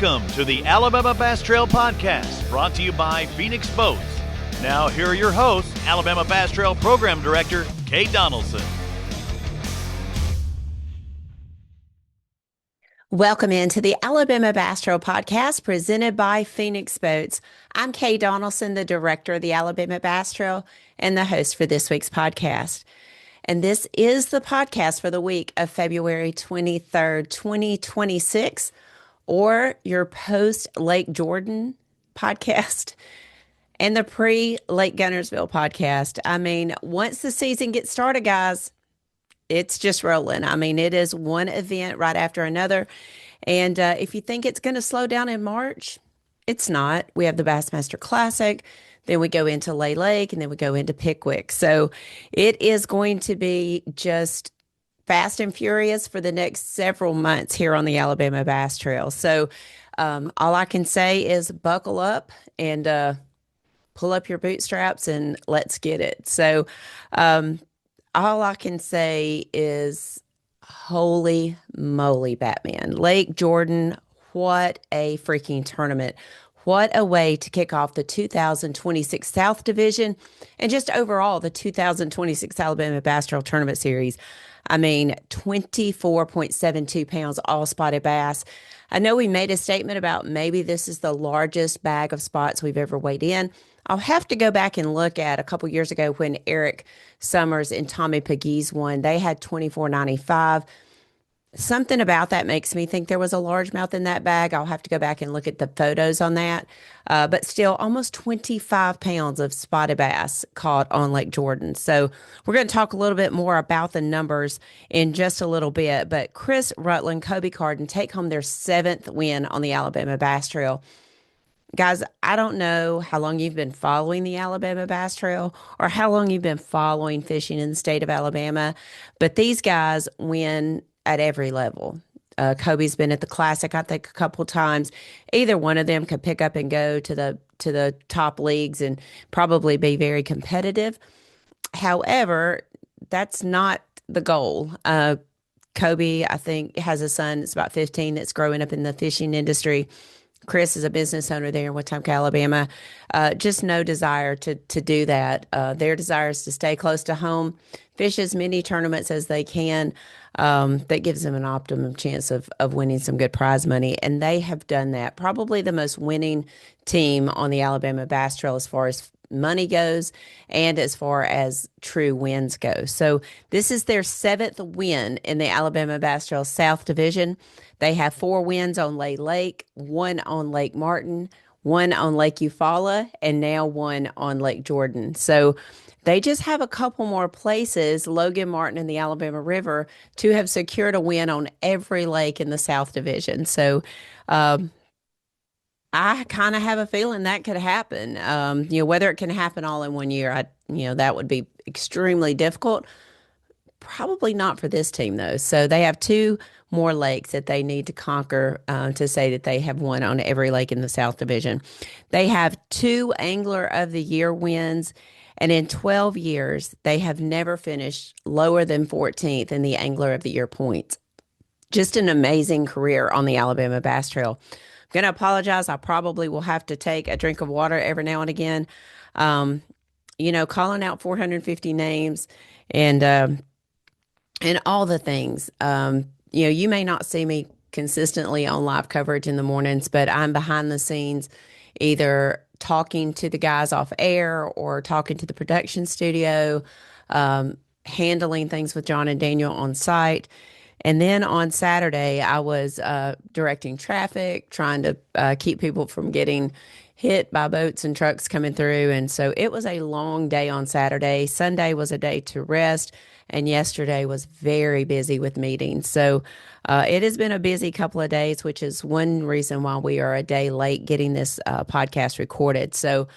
Welcome to the Alabama Bass Trail Podcast, brought to you by Phoenix Boats. Now, here are your hosts, Alabama Bass Trail Program Director, Kate Donaldson. Welcome into the Alabama Bass Trail Podcast presented by Phoenix Boats. I'm Kay Donaldson, the director of the Alabama Bass Trail and the host for this week's podcast. And this is the podcast for the week of February 23rd, 2026, or your post-Lake Jordan podcast and the pre-Lake Guntersville podcast. I mean, once the season gets started, guys, it's just rolling. I mean, it is one event right after another. And if you think it's going to slow down in March, it's not. We have the Bassmaster Classic, then we go into Lake, and then we go into Pickwick. So it is going to be just fast and furious for the next several months here on the Alabama Bass Trail. So all I can say is buckle up and pull up your bootstraps and let's get it. So all I can say is, holy moly, Batman. Lake Jordan, what a freaking tournament. What a way to kick off the 2026 South Division and just overall the 2026 Alabama Bass Trail Tournament Series. I mean, 24.72 pounds, all spotted bass. I know we made a statement about maybe this is the largest bag of spots we've ever weighed in. I'll have to go back and look at a couple years ago when Eric Summers and Tommy Pegues won. They had 24.95. Something about that makes me think there was a largemouth in that bag. I'll have to go back and look at the photos on that. But still, almost 25 pounds of spotted bass caught on Lake Jordan. So we're going to talk a little bit more about the numbers in just a little bit. But Chris Rutland, Coby Carden take home their 7th win on the Alabama Bass Trail. Guys, I don't know how long you've been following the Alabama Bass Trail or how long you've been following fishing in the state of Alabama, but these guys win at every level. Coby's been at the Classic, I think, a couple times. Either one of them could pick up and go to the top leagues and probably be very competitive. However, that's not the goal. Coby, I think, has a son that's about 15 that's growing up in the fishing industry. Chris is a business owner there in Wetumpka, Alabama. Just no desire to do that. Their desire is to stay close to home, fish as many tournaments as they can. That gives them an optimum chance of winning some good prize money. And they have done that. Probably the most winning team on the Alabama Bass Trail as far as money goes and as far as true wins go. So this is their 7th win in the Alabama Bass Trail South Division. They have 4 wins on Lake, 1 on Lake Martin, 1 on Lake Eufaula, and now 1 on Lake Jordan. So they just have a couple more places, Logan Martin and the Alabama River, to have secured a win on every lake in the South Division. So I kind of have a feeling that could happen. Whether it can happen all in one year, that would be extremely difficult. Probably not for this team, though. So they have 2 more lakes that they need to conquer to say that they have won on every lake in the South Division. They have 2 Angler of the Year wins, and in 12 years, they have never finished lower than 14th in the Angler of the Year points. Just an amazing career on the Alabama Bass Trail. I'm going to apologize. I probably will have to take a drink of water every now and again. Calling out 450 names and all the things. You may not see me consistently on live coverage in the mornings, but I'm behind the scenes either talking to the guys off air or talking to the production studio, handling things with John and Daniel on site. And then on Saturday, I was directing traffic, trying to keep people from getting hit by boats and trucks coming through. And so it was a long day on Saturday. Sunday was a day to rest. And yesterday was very busy with meetings. So it has been a busy couple of days, which is one reason why we are a day late getting this podcast recorded. So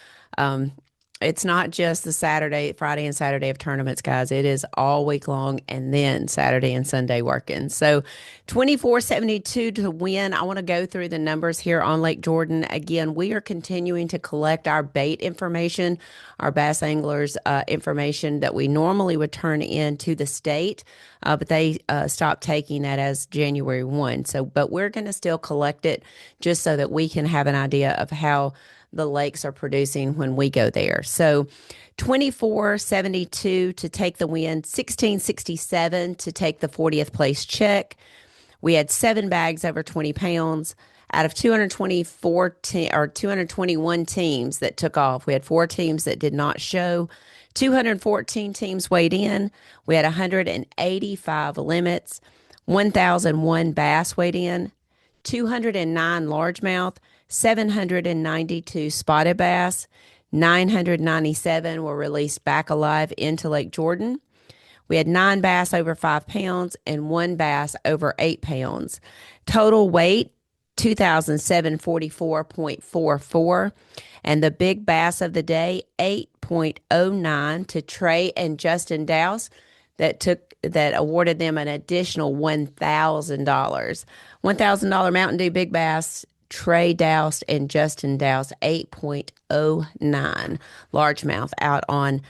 It's not just the Friday and Saturday of tournaments, guys. It is all week long and then Saturday and Sunday working. So 24.72 to win. I want to go through the numbers here on Lake Jordan. Again, we are continuing to collect our bait information, our bass anglers information that we normally would turn in to the state, but they stopped taking that as January 1. So, but we're going to still collect it just so that we can have an idea of how the lakes are producing when we go there. So 24.72 to take the win, 16.67 to take the 40th place check. We had 7 bags over 20 pounds out of 221 teams that took off. We had 4 teams that did not show. 214 teams weighed in. We had 185 limits. 1,001 bass weighed in. 209 largemouth. 792 spotted bass, 997 were released back alive into Lake Jordan. We had 9 bass over 5 pounds and 1 bass over 8 pounds. Total weight, 2,744.44. And the big bass of the day, 8.09 to Trey and Justin Dowse that awarded them an additional $1,000. $1,000 Mountain Dew Big Bass. Trey Dowse and Justin Dowse, 8.09 largemouth out on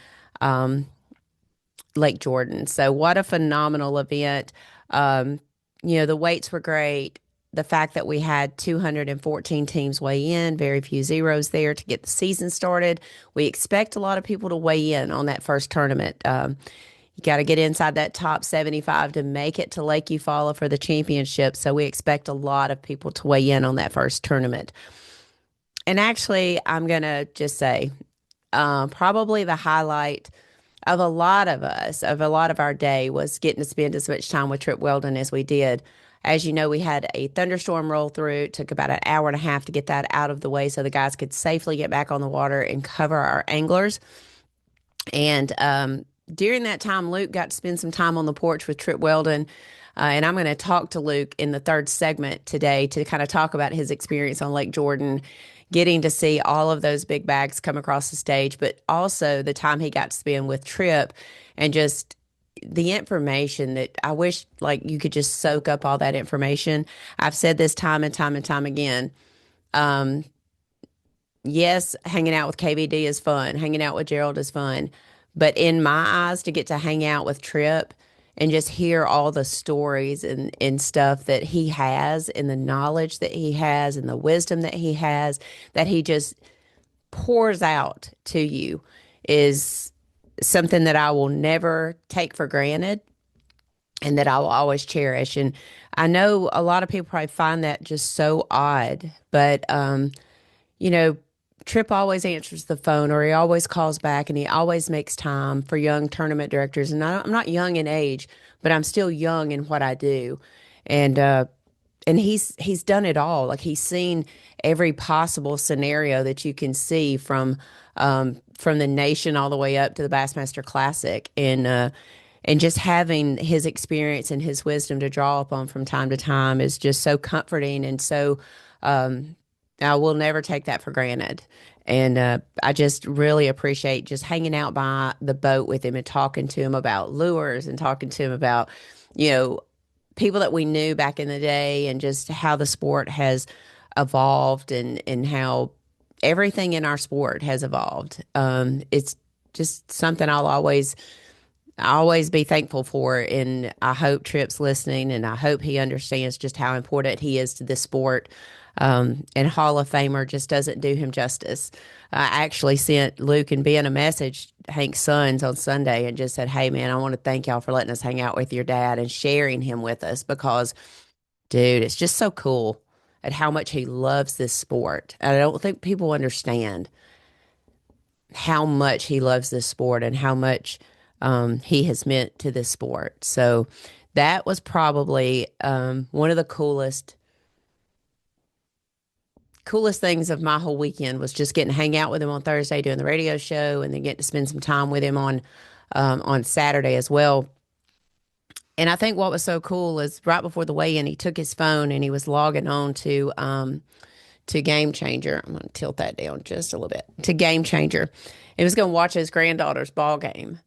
Lake Jordan. So what a phenomenal event. The weights were great. The fact that we had 214 teams weigh in, very few zeros there to get the season started. We expect a lot of people to weigh in on that first tournament. You got to get inside that top 75 to make it to Lake Eufaula for the championship. So we expect a lot of people to weigh in on that first tournament. And actually, I'm going to just say probably the highlight of a lot of our day was getting to spend as much time with Trip Weldon as we did. As you know, we had a thunderstorm roll through. It took about an hour and a half to get that out of the way so the guys could safely get back on the water and cover our anglers. And during that time, Luke got to spend some time on the porch with Trip Weldon. And I'm going to talk to Luke in the third segment today to kind of talk about his experience on Lake Jordan, getting to see all of those big bags come across the stage, but also the time he got to spend with Trip and just the information that I wish like you could just soak up all that information. I've said this time and time and time again. Yes, hanging out with KVD is fun. Hanging out with Gerald is fun. But in my eyes, to get to hang out with Trip and just hear all the stories and stuff that he has and the knowledge that he has and the wisdom that he has that he just pours out to you is something that I will never take for granted and that I will always cherish. And I know a lot of people probably find that just so odd, but, Trip always answers the phone or he always calls back and he always makes time for young tournament directors. And I'm not young in age, but I'm still young in what I do. And he's done it all. Like he's seen every possible scenario that you can see from the nation all the way up to the Bassmaster Classic. And just having his experience and his wisdom to draw upon from time to time is just so comforting. And so, I will never take that for granted. And I just really appreciate just hanging out by the boat with him and talking to him about lures and talking to him about, people that we knew back in the day and just how the sport has evolved and how everything in our sport has evolved. It's just something I'll always be thankful for. And I hope Trip's listening and I hope he understands just how important he is to this sport. And Hall of Famer just doesn't do him justice. I actually sent Luke and Ben a message, Hank's sons, on Sunday and just said, hey, man, I want to thank y'all for letting us hang out with your dad and sharing him with us because, dude, it's just so cool at how much he loves this sport. And I don't think people understand how much he loves this sport and how much he has meant to this sport. So that was probably one of the coolest things of my whole weekend was just getting to hang out with him on Thursday doing the radio show and then get to spend some time with him on Saturday as well. And I think what was so cool is right before the weigh-in, he took his phone and he was logging on to Game Changer. I'm going to tilt that down just a little bit to Game Changer. He was going to watch his granddaughter's ball game.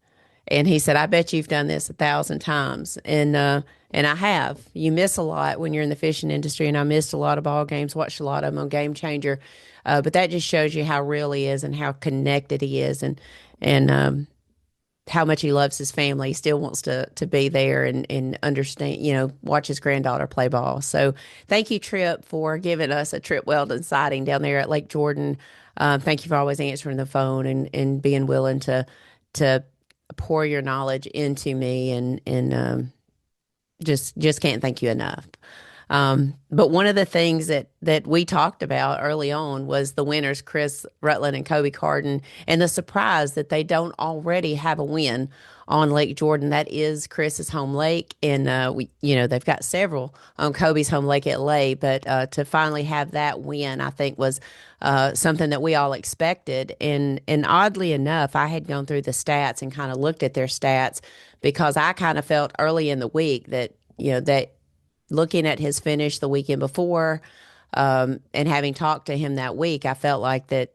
And he said, I bet you've done this 1,000 times. And I have. You miss a lot when you're in the fishing industry. And I missed a lot of ball games, watched a lot of them on Game Changer. But that just shows you how real he is and how connected he is and how much he loves his family. He still wants to be there and understand, watch his granddaughter play ball. So thank you, Trip, for giving us a Trip Weldon sighting down there at Lake Jordan. Thank you for always answering the phone and being willing to pour your knowledge into me and just can't thank you enough. But one of the things that we talked about early on was the winners, Chris Rutland and Coby Carden, and the surprise that they don't already have a win on Lake Jordan. That is Chris's home lake, and they've got several on Coby's home lake at Lay. But to finally have that win, I think was something that we all expected. And oddly enough, I had gone through the stats and kind of looked at their stats because I kind of felt early in the week that that. Looking at his finish the weekend before, and having talked to him that week, I felt like that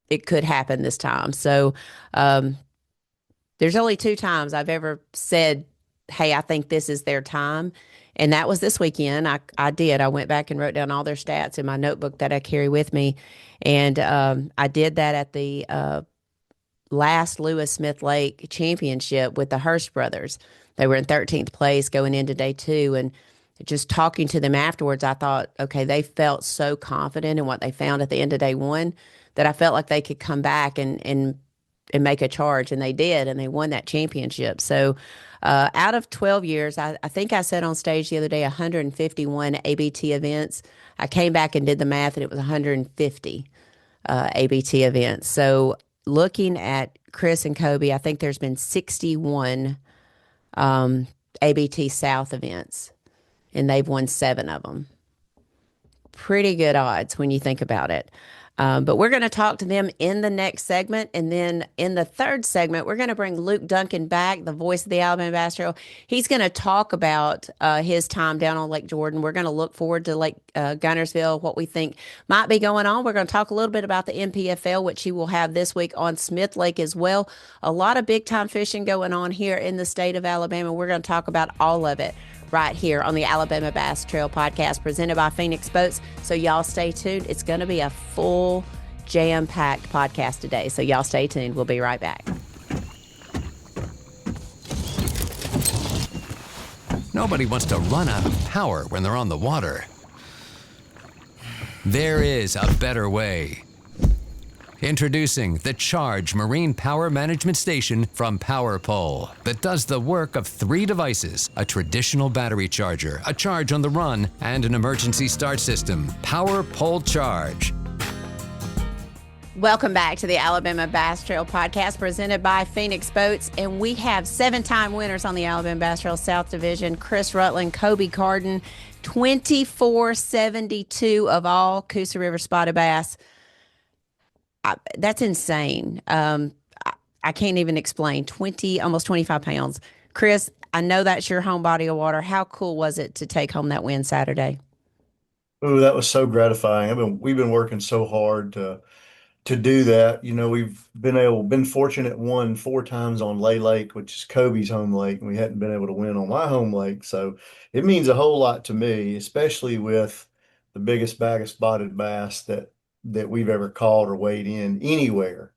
it could happen this time. So there's only 2 times I've ever said, hey, I think this is their time. And that was this weekend. I did. I went back and wrote down all their stats in my notebook that I carry with me. And I did that at the last Lewis Smith Lake Championship with the Hurst brothers. They were in 13th place going into day 2. And just talking to them afterwards, I thought, okay, they felt so confident in what they found at the end of day 1 that I felt like they could come back and make a charge. And they did. And they won that championship. So out of 12 years, I think I said on stage the other day, 151 ABT events. I came back and did the math, and it was 150 ABT events. So looking at Chris and Coby, I think there's been 61 ABT South events, and they've won 7 of them. Pretty good odds when you think about it. But we're going to talk to them in the next segment. And then in the third segment, we're going to bring Luke Dunkin back, the voice of the Alabama Bass Trail. He's going to talk about his time down on Lake Jordan. We're going to look forward to Lake Guntersville, what we think might be going on. We're going to talk a little bit about the NPFL, which he will have this week on Smith Lake as well. A lot of big-time fishing going on here in the state of Alabama. We're going to talk about all of it right here on the Alabama Bass Trail Podcast presented by Phoenix Boats. So y'all stay tuned. It's going to be a full jam-packed podcast today. So y'all stay tuned. We'll be right back. Nobody wants to run out of power when they're on the water. There is a better way. Introducing the Charge Marine Power Management Station from PowerPole that does the work of 3 devices: a traditional battery charger, a charge on the run, and an emergency start system. PowerPole Charge. Welcome back to the Alabama Bass Trail Podcast presented by Phoenix Boats. And we have 7-time winners on the Alabama Bass Trail South Division: Chris Rutland, Coby Carden, 2472 of all Coosa River spotted bass. That's insane. I can't even explain. Almost 25 pounds. Chris, I know that's your home body of water. How cool was it to take home that win Saturday? Oh, that was so gratifying. We've been working so hard to do that. We've been fortunate, won 4 times on Lay Lake, which is Coby's home lake, and we hadn't been able to win on my home lake. So it means a whole lot to me, especially with the biggest bag of spotted bass that we've ever caught or weighed in anywhere,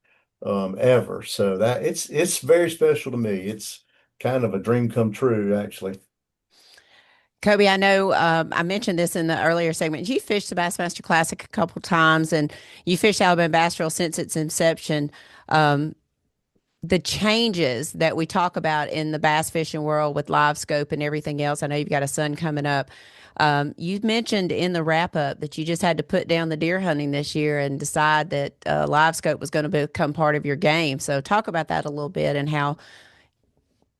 ever. So that it's very special to me. It's kind of a dream come true, actually. Coby, I know I mentioned this in the earlier segment. You fished the Bassmaster Classic a couple times, and you fished Alabama Bass Trail since its inception. The changes that we talk about in the bass fishing world with live scope and everything else. I know you've got a son coming up. You mentioned in the wrap up that you just had to put down the deer hunting this year and decide that live scope was going to become part of your game. So talk about that a little bit and how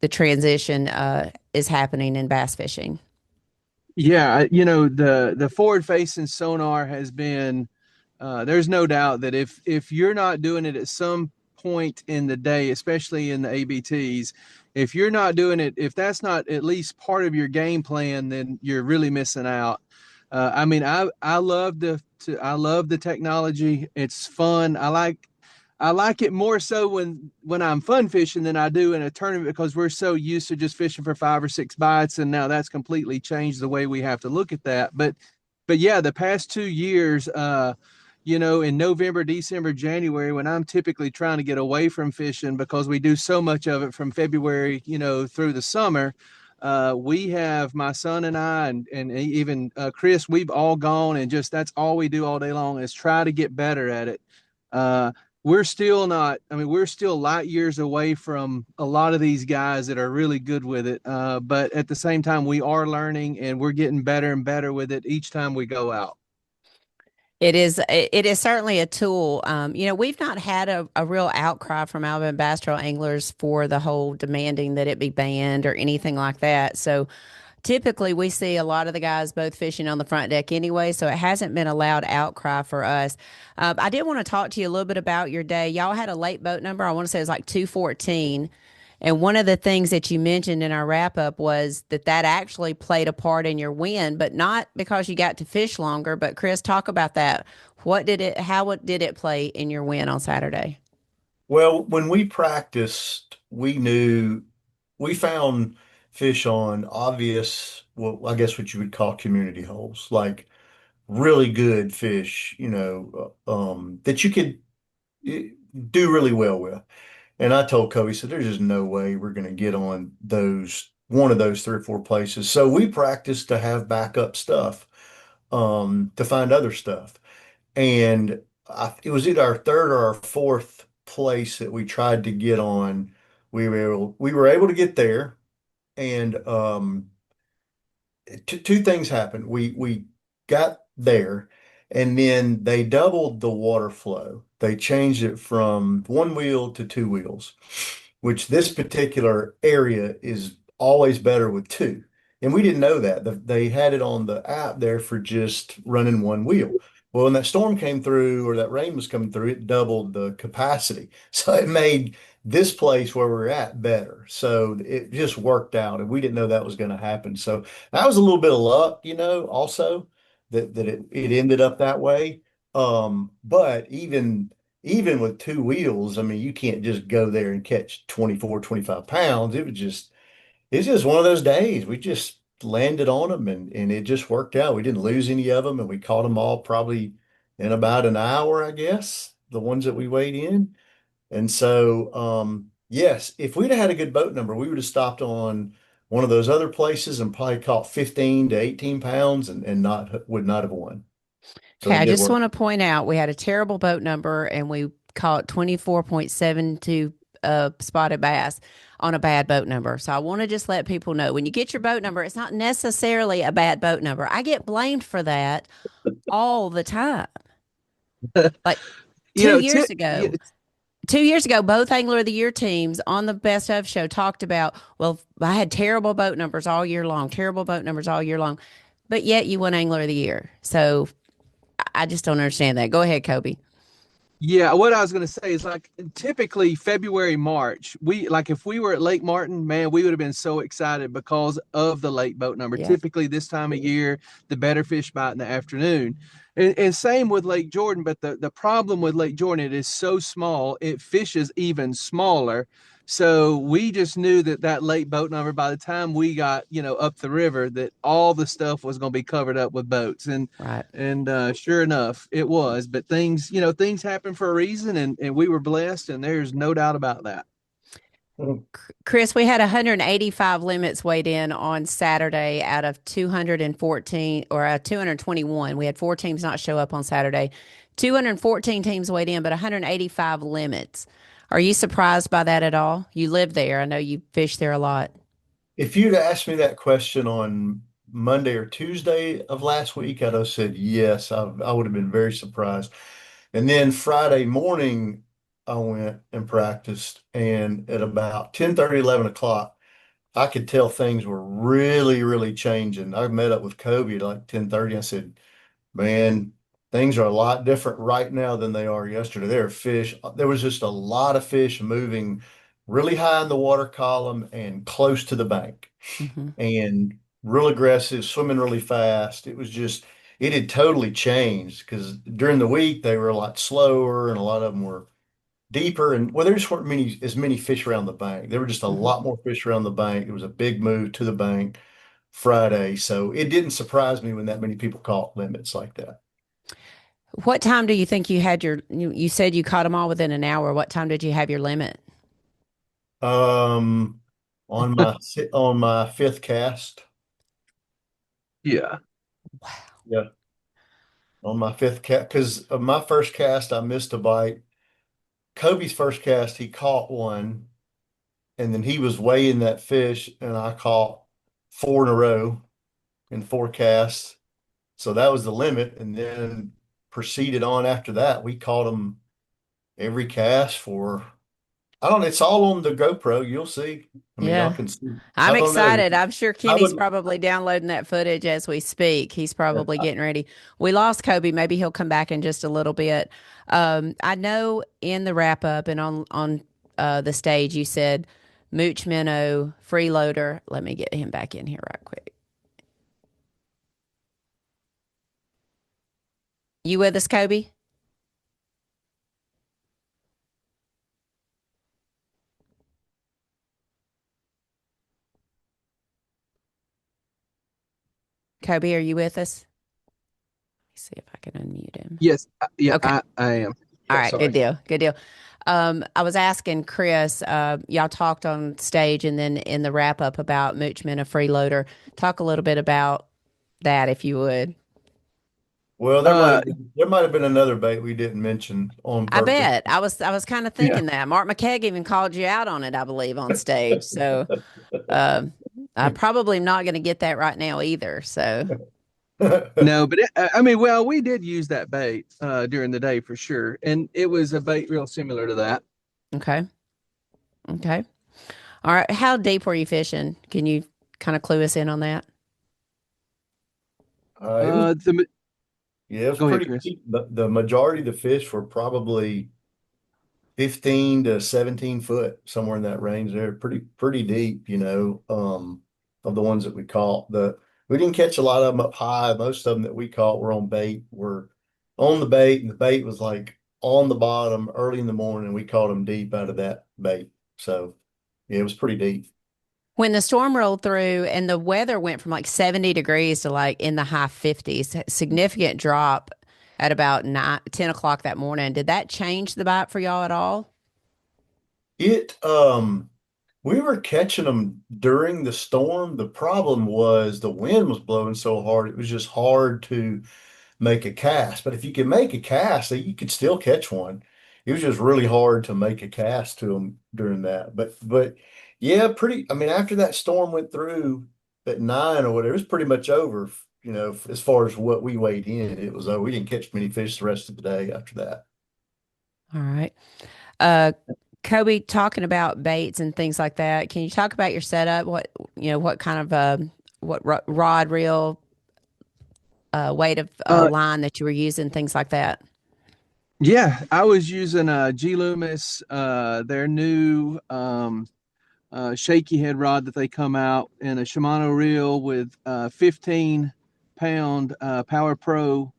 the transition is happening in bass fishing. Yeah, the forward facing sonar has been, there's no doubt that if you're not doing it at some point in the day, especially in the ABTs, if you're not doing it, if that's not at least part of your game plan, then you're really missing out. I love the technology. It's fun. I I like it more so when I'm fun fishing than I do in a tournament, because we're so used to just fishing for 5 or 6 bites, and now that's completely changed the way we have to look at that. But yeah, the past 2 years, in November, December, January, when I'm typically trying to get away from fishing because we do so much of it from February, through the summer, we have, my son and I, and even Chris, we've all gone, and just that's all we do all day long is try to get better at it. Uh, we're still not, I mean, we're still light years away from a lot of these guys that are really good with it. But at the same time, we are learning and we're getting better and better with it each time we go out. It is certainly a tool. We've not had a real outcry from Alabama Bass Trail anglers for the whole demanding that it be banned or anything like that. So typically we see a lot of the guys both fishing on the front deck anyway, so it hasn't been a loud outcry for us. I did want to talk to you a little bit about your day. Y'all had a late boat number. I want to say it was like 214. And one of the things that you mentioned in our wrap up was that actually played a part in your win, but not because you got to fish longer. But Chris, talk about that. How did it play in your win on Saturday? Well, when we practiced, we found fish on obvious, well, I guess what you would call community holes, like really good fish, that you could eh, do really well with. And I told Cody, said, there's just no way we're going to get on one of those three or four places. So we practiced to have backup stuff, to find other stuff. And it was either our third or our fourth place that we tried to get on. We were able to get there, and two things happened. We got there, and then they doubled the water flow. They changed it from one wheel to two wheels, which this particular area is always better with two. And we didn't know that. They had it on the app there for just running one wheel. Well, when that storm came through or that rain was coming through, it doubled the capacity. So it made this place where we're at better. So it just worked out, and we didn't know that was going to happen. So that was a little bit of luck, also that it ended up that way. But even with two wheels, I mean, you can't just go there and catch 24, 25 pounds. It's just one of those days. We just landed on them, and it just worked out. We didn't lose any of them, and we caught them all probably in about an hour, I guess, the ones that we weighed in. And so, yes, if we'd have had a good boat number, we would have stopped on one of those other places and probably caught 15 to 18 pounds and would not have won. So Okay, it I did just work. want to point out we had a terrible boat number and we caught 24.72 spotted bass on a bad boat number. So I want to just let people know when you get your boat number, it's not necessarily a bad boat number. I get blamed for that all the time. Like You two know, years ago, 2 years ago, both Angler of the Year teams on the Best of show talked about, well, I had terrible boat numbers all year long, terrible boat numbers all year long, but yet you won Angler of the Year. So I just don't understand that. Go ahead, Kobe. Yeah, what I was going to say is, like, typically February, March, if we were at Lake Martin, man, we would have been so excited because of the late boat number. Yeah. Typically this time of year, the better fish bite in the afternoon. And same with Lake Jordan, but the problem with Lake Jordan, it is so small, it fishes even smaller. So we just knew that late boat number, by the time we got, up the river, that all the stuff was going to be covered up with boats. And Right. sure enough, it was. But things happen for a reason, and we were blessed, and there's no doubt about that. Chris, we had 185 limits weighed in on Saturday out of 214 or 221. We had four teams not show up on Saturday. 214 teams weighed in, but 185 limits. Are you surprised by that at all? You live there. I know you fish there a lot. If you'd asked me that question on Monday or Tuesday of last week, I'd have said yes. I would have been very surprised. And then Friday morning, I went and practiced, and at about 10:30, 11 o'clock, I could tell things were really, really changing. I met up with Kobe at like 10:30. I said, man, things are a lot different right now than they are yesterday. There was just a lot of fish moving really high in the water column and close to the bank, Hmm. and real aggressive, swimming really fast. It had totally changed because during the week they were a lot slower, and a lot of them were deeper, and well, there just weren't as many fish around the bank. There were just a Mhm. lot more fish around the bank. It was a big move to the bank Friday, so it didn't surprise me when that many people caught limits like that. What time do you think you had you said you caught them all within an hour. What time did you have your limit? Um, on my fifth cast, Yeah. yeah, on my fifth cast, because of my first cast, I missed a bite. Kobe's first cast, he caught one, and then he was weighing that fish, and I caught four in a row in four casts. So that was the limit, and then proceeded on after that. We caught them every cast for, I don't know, it's all on the GoPro. You'll see. I mean, y'all Yeah. can see. I'm I don't know. excited. I'm sure I Kenny's would, probably downloading that footage as we speak. He's probably getting ready. We lost Kobe. Maybe he'll come back in just a little bit. I know in the wrap up and on the stage you said Mooch Minnow freeloader. Let me get him back in here right quick. You with us, Kobe? Kobe, are you with us? Let's see if I can unmute him. Yes. Yeah, Okay. I am. All Yeah, right, good sorry. deal. Good deal. I was asking Chris, y'all talked on stage and then in the wrap up about Moochman, a freeloader. Talk a little bit about that if you would. well, Uh, there might have been another bait we didn't mention on I purpose. bet. I was kind of yeah. thinking that. Mark McKeag even called you out on it, I believe, on stage. So um I probably am not going to get that right now either. So No, but I mean, well, we did use that bait during the day for sure, and it was a bait real similar to that. okay. Okay. All right. How deep were you fishing? Can you kind of clue us in on that? It was, The yeah, it was Go ahead, pretty Chris. deep. The majority of the fish were probably 15 to 17 foot, somewhere in that range there. Pretty deep, of the ones that we caught. We didn't catch a lot of them up high. Most of them that we caught were on bait, were on the bait, and the bait was like on the bottom early in the morning. We caught them deep out of that bait. So yeah, it was pretty deep. When the storm rolled through and the weather went from like 70 degrees to like in the high 50s, significant drop at about 10 o'clock that morning. Did that change the bite for y'all at all? It We were catching them during the storm. The problem was the wind was blowing so hard, it was just hard to make a cast. But if you can make a cast, you could still catch one. It was just really hard to make a cast to them during that. But yeah, pretty. I mean, after that storm went through at 9 or whatever, it was pretty much over. As far as what we weighed in, it was over. We didn't catch many fish the rest of the day after that. All right. Uh, Kobe, talking about baits and things like that, can you talk about your setup? What kind of rod, reel, weight of Uh, line that you were using, things like that? yeah, I was using G Loomis, their new shaky head rod that they come out in a Shimano reel with 15-pound Power Pro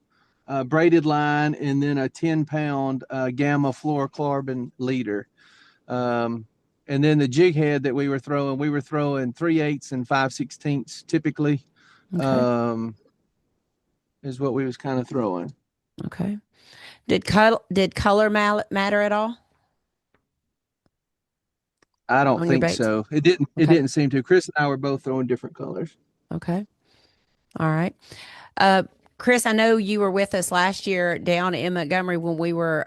braided line, and then a 10-pound Gamma fluorocarbon leader. And then the jig head that we were throwing 3/8 and 5/16 typically, Okay. um, is what we was kind of throwing. Okay. Did color matter at all I don't on your think baits? so. It Okay. didn't seem to. Chris and I were both throwing different colors. Okay. All right. Uh, Chris, I know you were with us last year down in Montgomery when we were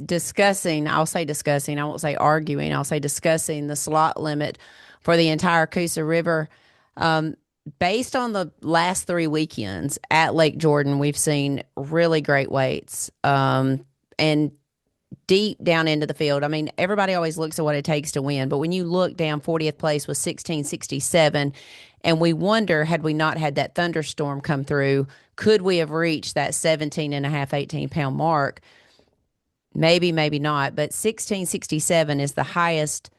discussing, I'll say discussing, I won't say arguing, I'll say discussing the slot limit for the entire Coosa River. Um, Based on the last three weekends at Lake Jordan, we've seen really great weights and deep down into the field. I mean, everybody always looks at what it takes to win, but when you look down, 40th place was 1667, and we wonder, had we not had that thunderstorm come through, could we have reached that 17 and a half, 18-pound mark? Maybe, maybe not, but 1667 is the highest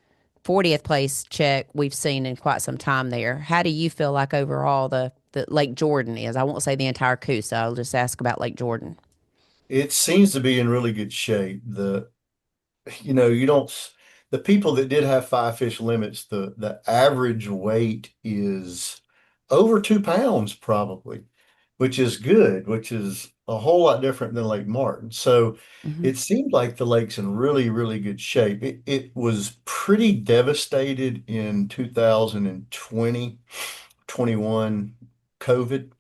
40th place check we've seen in quite some time there. How do you feel like overall the Lake Jordan is? I won't say the entire Coosa. I'll just ask about Lake Jordan. It seems to be in really good shape. you don't, the people that did have 5 fish limits, the average weight is over 2 pounds probably, which is good, which is a whole lot different than Lake Martin. So Mhm. it seemed like the lake's in really, really good shape. It was pretty devastated in 2020, 21 COVID.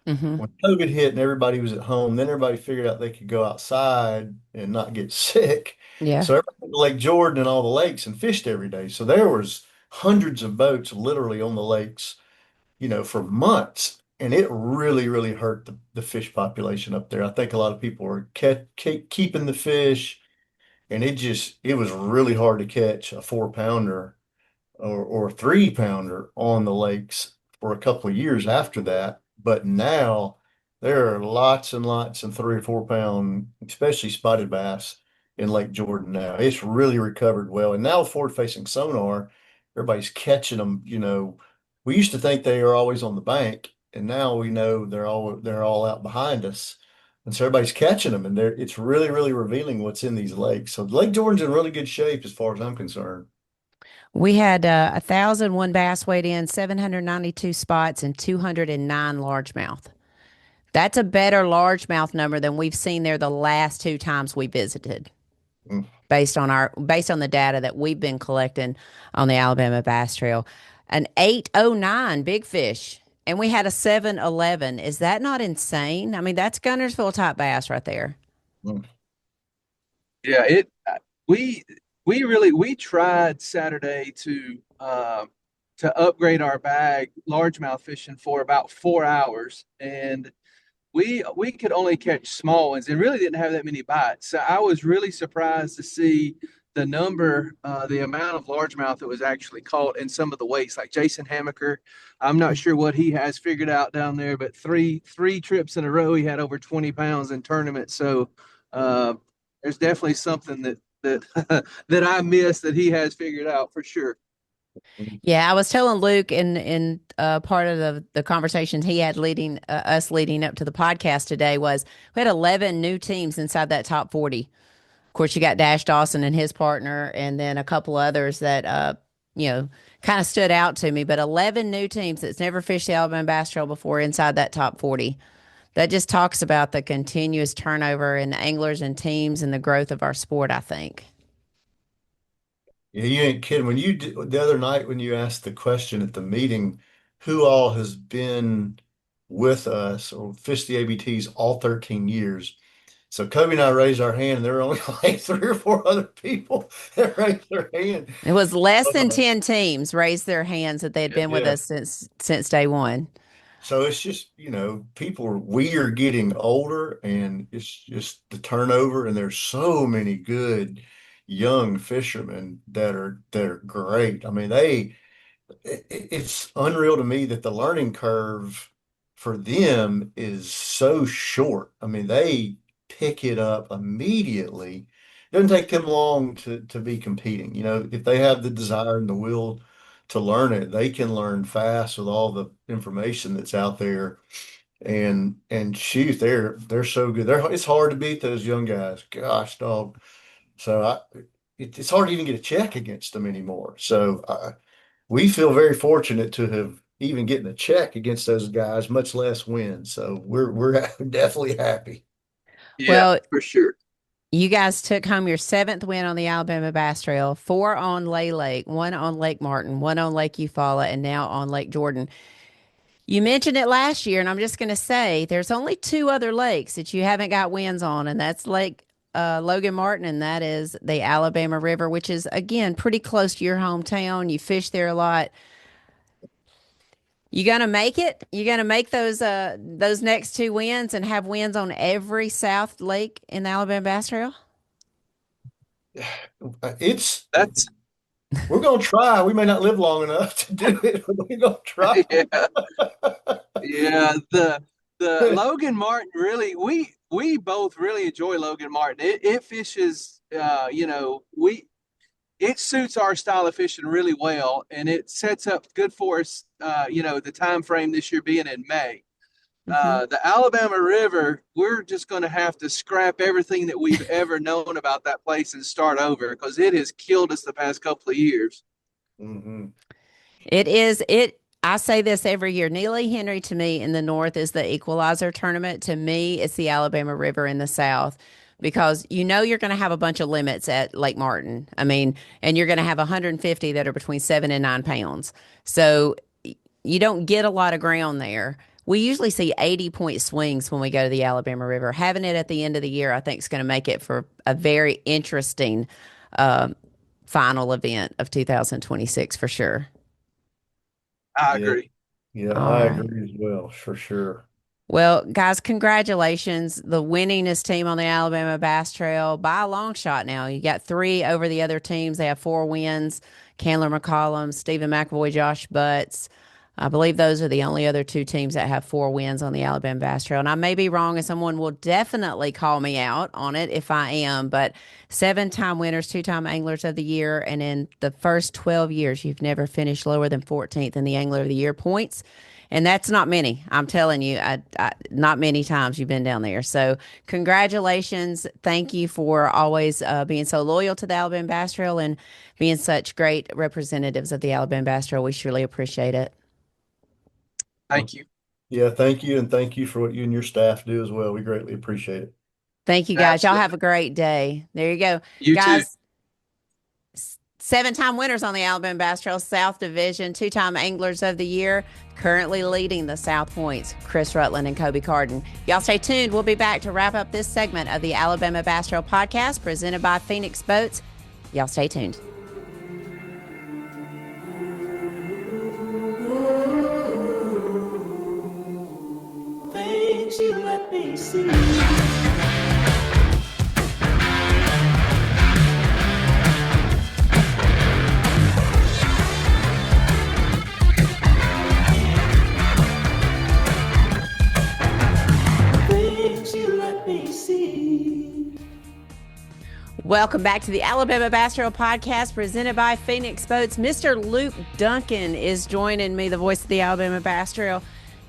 Mhm. When COVID hit and everybody was at home, then everybody figured out they could go outside and not get sick. Yeah. So everybody went to Lake Jordan and all the lakes and fished every day. So there was hundreds of boats literally on the lakes, for months. And it really, really hurt the fish population up there. I think a lot of people were keeping the fish, and it was really hard to catch a 4 pounder or 3 pounder on the lakes for a couple of years after that. But now there are lots and lots of 3 or 4 pound, especially spotted bass in Lake Jordan now. It's really recovered well. And now forward facing sonar, everybody's catching them. We used to think they are always on the bank, and now we know they're all out behind us. And so everybody's catching them, and it's really, really revealing what's in these lakes. So Lake Jordan's in really good shape as far as I'm concerned. We had 1,001 bass weighed in, 792 spots, and 209 largemouth. That's a better largemouth number than we've seen there the last two times we visited, Mm. based on the data that we've been collecting on the Alabama Bass Trail. An 809 big fish, and we had a 711. Is that not insane? I mean, that's Guntersville type bass right there. Mm. Yeah, we we tried Saturday to upgrade our bag largemouth fishing for about 4 hours, and we could only catch small ones and really didn't have that many bites. So I was really surprised to see the amount of largemouth that was actually caught in some of the weights, like Jason Hamaker. I'm not sure what he has figured out down there, but three trips in a row, he had over 20 pounds in tournament. So uh, there's definitely something that that I missed that he has figured out for sure. Yeah, I was telling Luke in part of the conversations he had leading us leading up to the podcast today was we had 11 new teams inside that top 40. Of course, you got Dash Dawson and his partner, and then a couple others that kind of stood out to me. But 11 new teams that's never fished the Alabama Bass Trail before inside that top 40. That just talks about the continuous turnover in anglers and teams and the growth of our sport, I think. Yeah, you ain't kidding. The other night when you asked the question at the meeting, who all has been with us or fished the ABTs all 13 years? So Kobe and I raised our hand, and there were only like 3 or 4 other people that raised their hand. It was less than Uh, 10 teams raised their hands that they had been with yeah. us since day one. So it's just, we are getting older, and it's just the turnover, and there's so many good young fishermen that are great. I mean, it's unreal to me that the learning curve for them is so short. I mean, they pick it up immediately. It doesn't take them long to be competing. If they have the desire and the will to learn it, they can learn fast with all the information that's out there. And shoot, they're so good. It's hard to beat those young guys. Gosh, dog. So it's hard to even get a check against them anymore. So we feel very fortunate to have even getting a check against those guys, much less win. So we're definitely happy. Yeah, Well, for sure. you guys took home your seventh win on the Alabama Bass Trail, four on Lay Lake, one on Lake Martin, one on Lake Eufaula, and now on Lake Jordan. You mentioned it last year, and I'm just going to say there's only two other lakes that you haven't got wins on, and that's Lake Logan Martin, and that is the Alabama River, which is, again, pretty close to your hometown. You fish there a lot. You gonna make it? You gonna make those next two wins and have wins on every South Lake in the Alabama Bass Trail? It's That's We're gonna try. We may not live long enough to do it, but we're gonna try. yeah. Yeah, the Logan Martin really we both really enjoy Logan Martin. It fishes we it suits our style of fishing really well, and it sets up good for us the time frame this year being in May. The Alabama River, we're just going to have to scrap everything that we've ever known about that place and start over because it has killed us the past couple of years. Mm-hmm. It is it. I say this every year. Neely Henry to me in the north is the equalizer tournament. To me, it's the Alabama River in the south because you're going to have a bunch of limits at Lake Martin. I mean, and you're going to have 150 that are between 7 and 9 pounds. So you don't get a lot of ground there. We usually see 80-point swings when we go to the Alabama River. Having it at the end of the year, I think, is going to make it for a very interesting final event of 2026 for sure. I Yeah. agree. Yeah, All I right. agree as well, for sure. Well, guys, congratulations. The winningest team on the Alabama Bass Trail by a long shot now. You got three over the other teams. They have 4 wins. Candler McCollum, Stephen McAvoy, Josh Butts. I believe those are the only other two teams that have 4 wins on the Alabama Bass Trail. And I may be wrong, and someone will definitely call me out on it if I am. But 7-time winners, 2-time anglers of the year. And in the first 12 years, you've never finished lower than 14th in the Angler of the Year points. And that's not many. I'm telling you, not many times you've been down there. So congratulations. Thank you for always being so loyal to the Alabama Bass Trail and being such great representatives of the Alabama Bass Trail. We surely appreciate it. Thank you. Yeah, thank you, and thank you for what you and your staff do as well. We greatly appreciate it. Thank you, guys. Y'all have a great day. There you go. You guys, 7-time winners on the Alabama Bass Trail South Division, 2-time Anglers of the Year, currently leading the South Points, Chris Rutland and Coby Carden. Y'all stay tuned. We'll be back to wrap up this segment of the Alabama Bass Trail podcast presented by Phoenix Boats. Y'all stay tuned. Things you let me see. Welcome back to the Alabama Bass Trail podcast presented by Phoenix Boats. Mr. Luke Dunkin is joining me, the voice of the Alabama Bass Trail.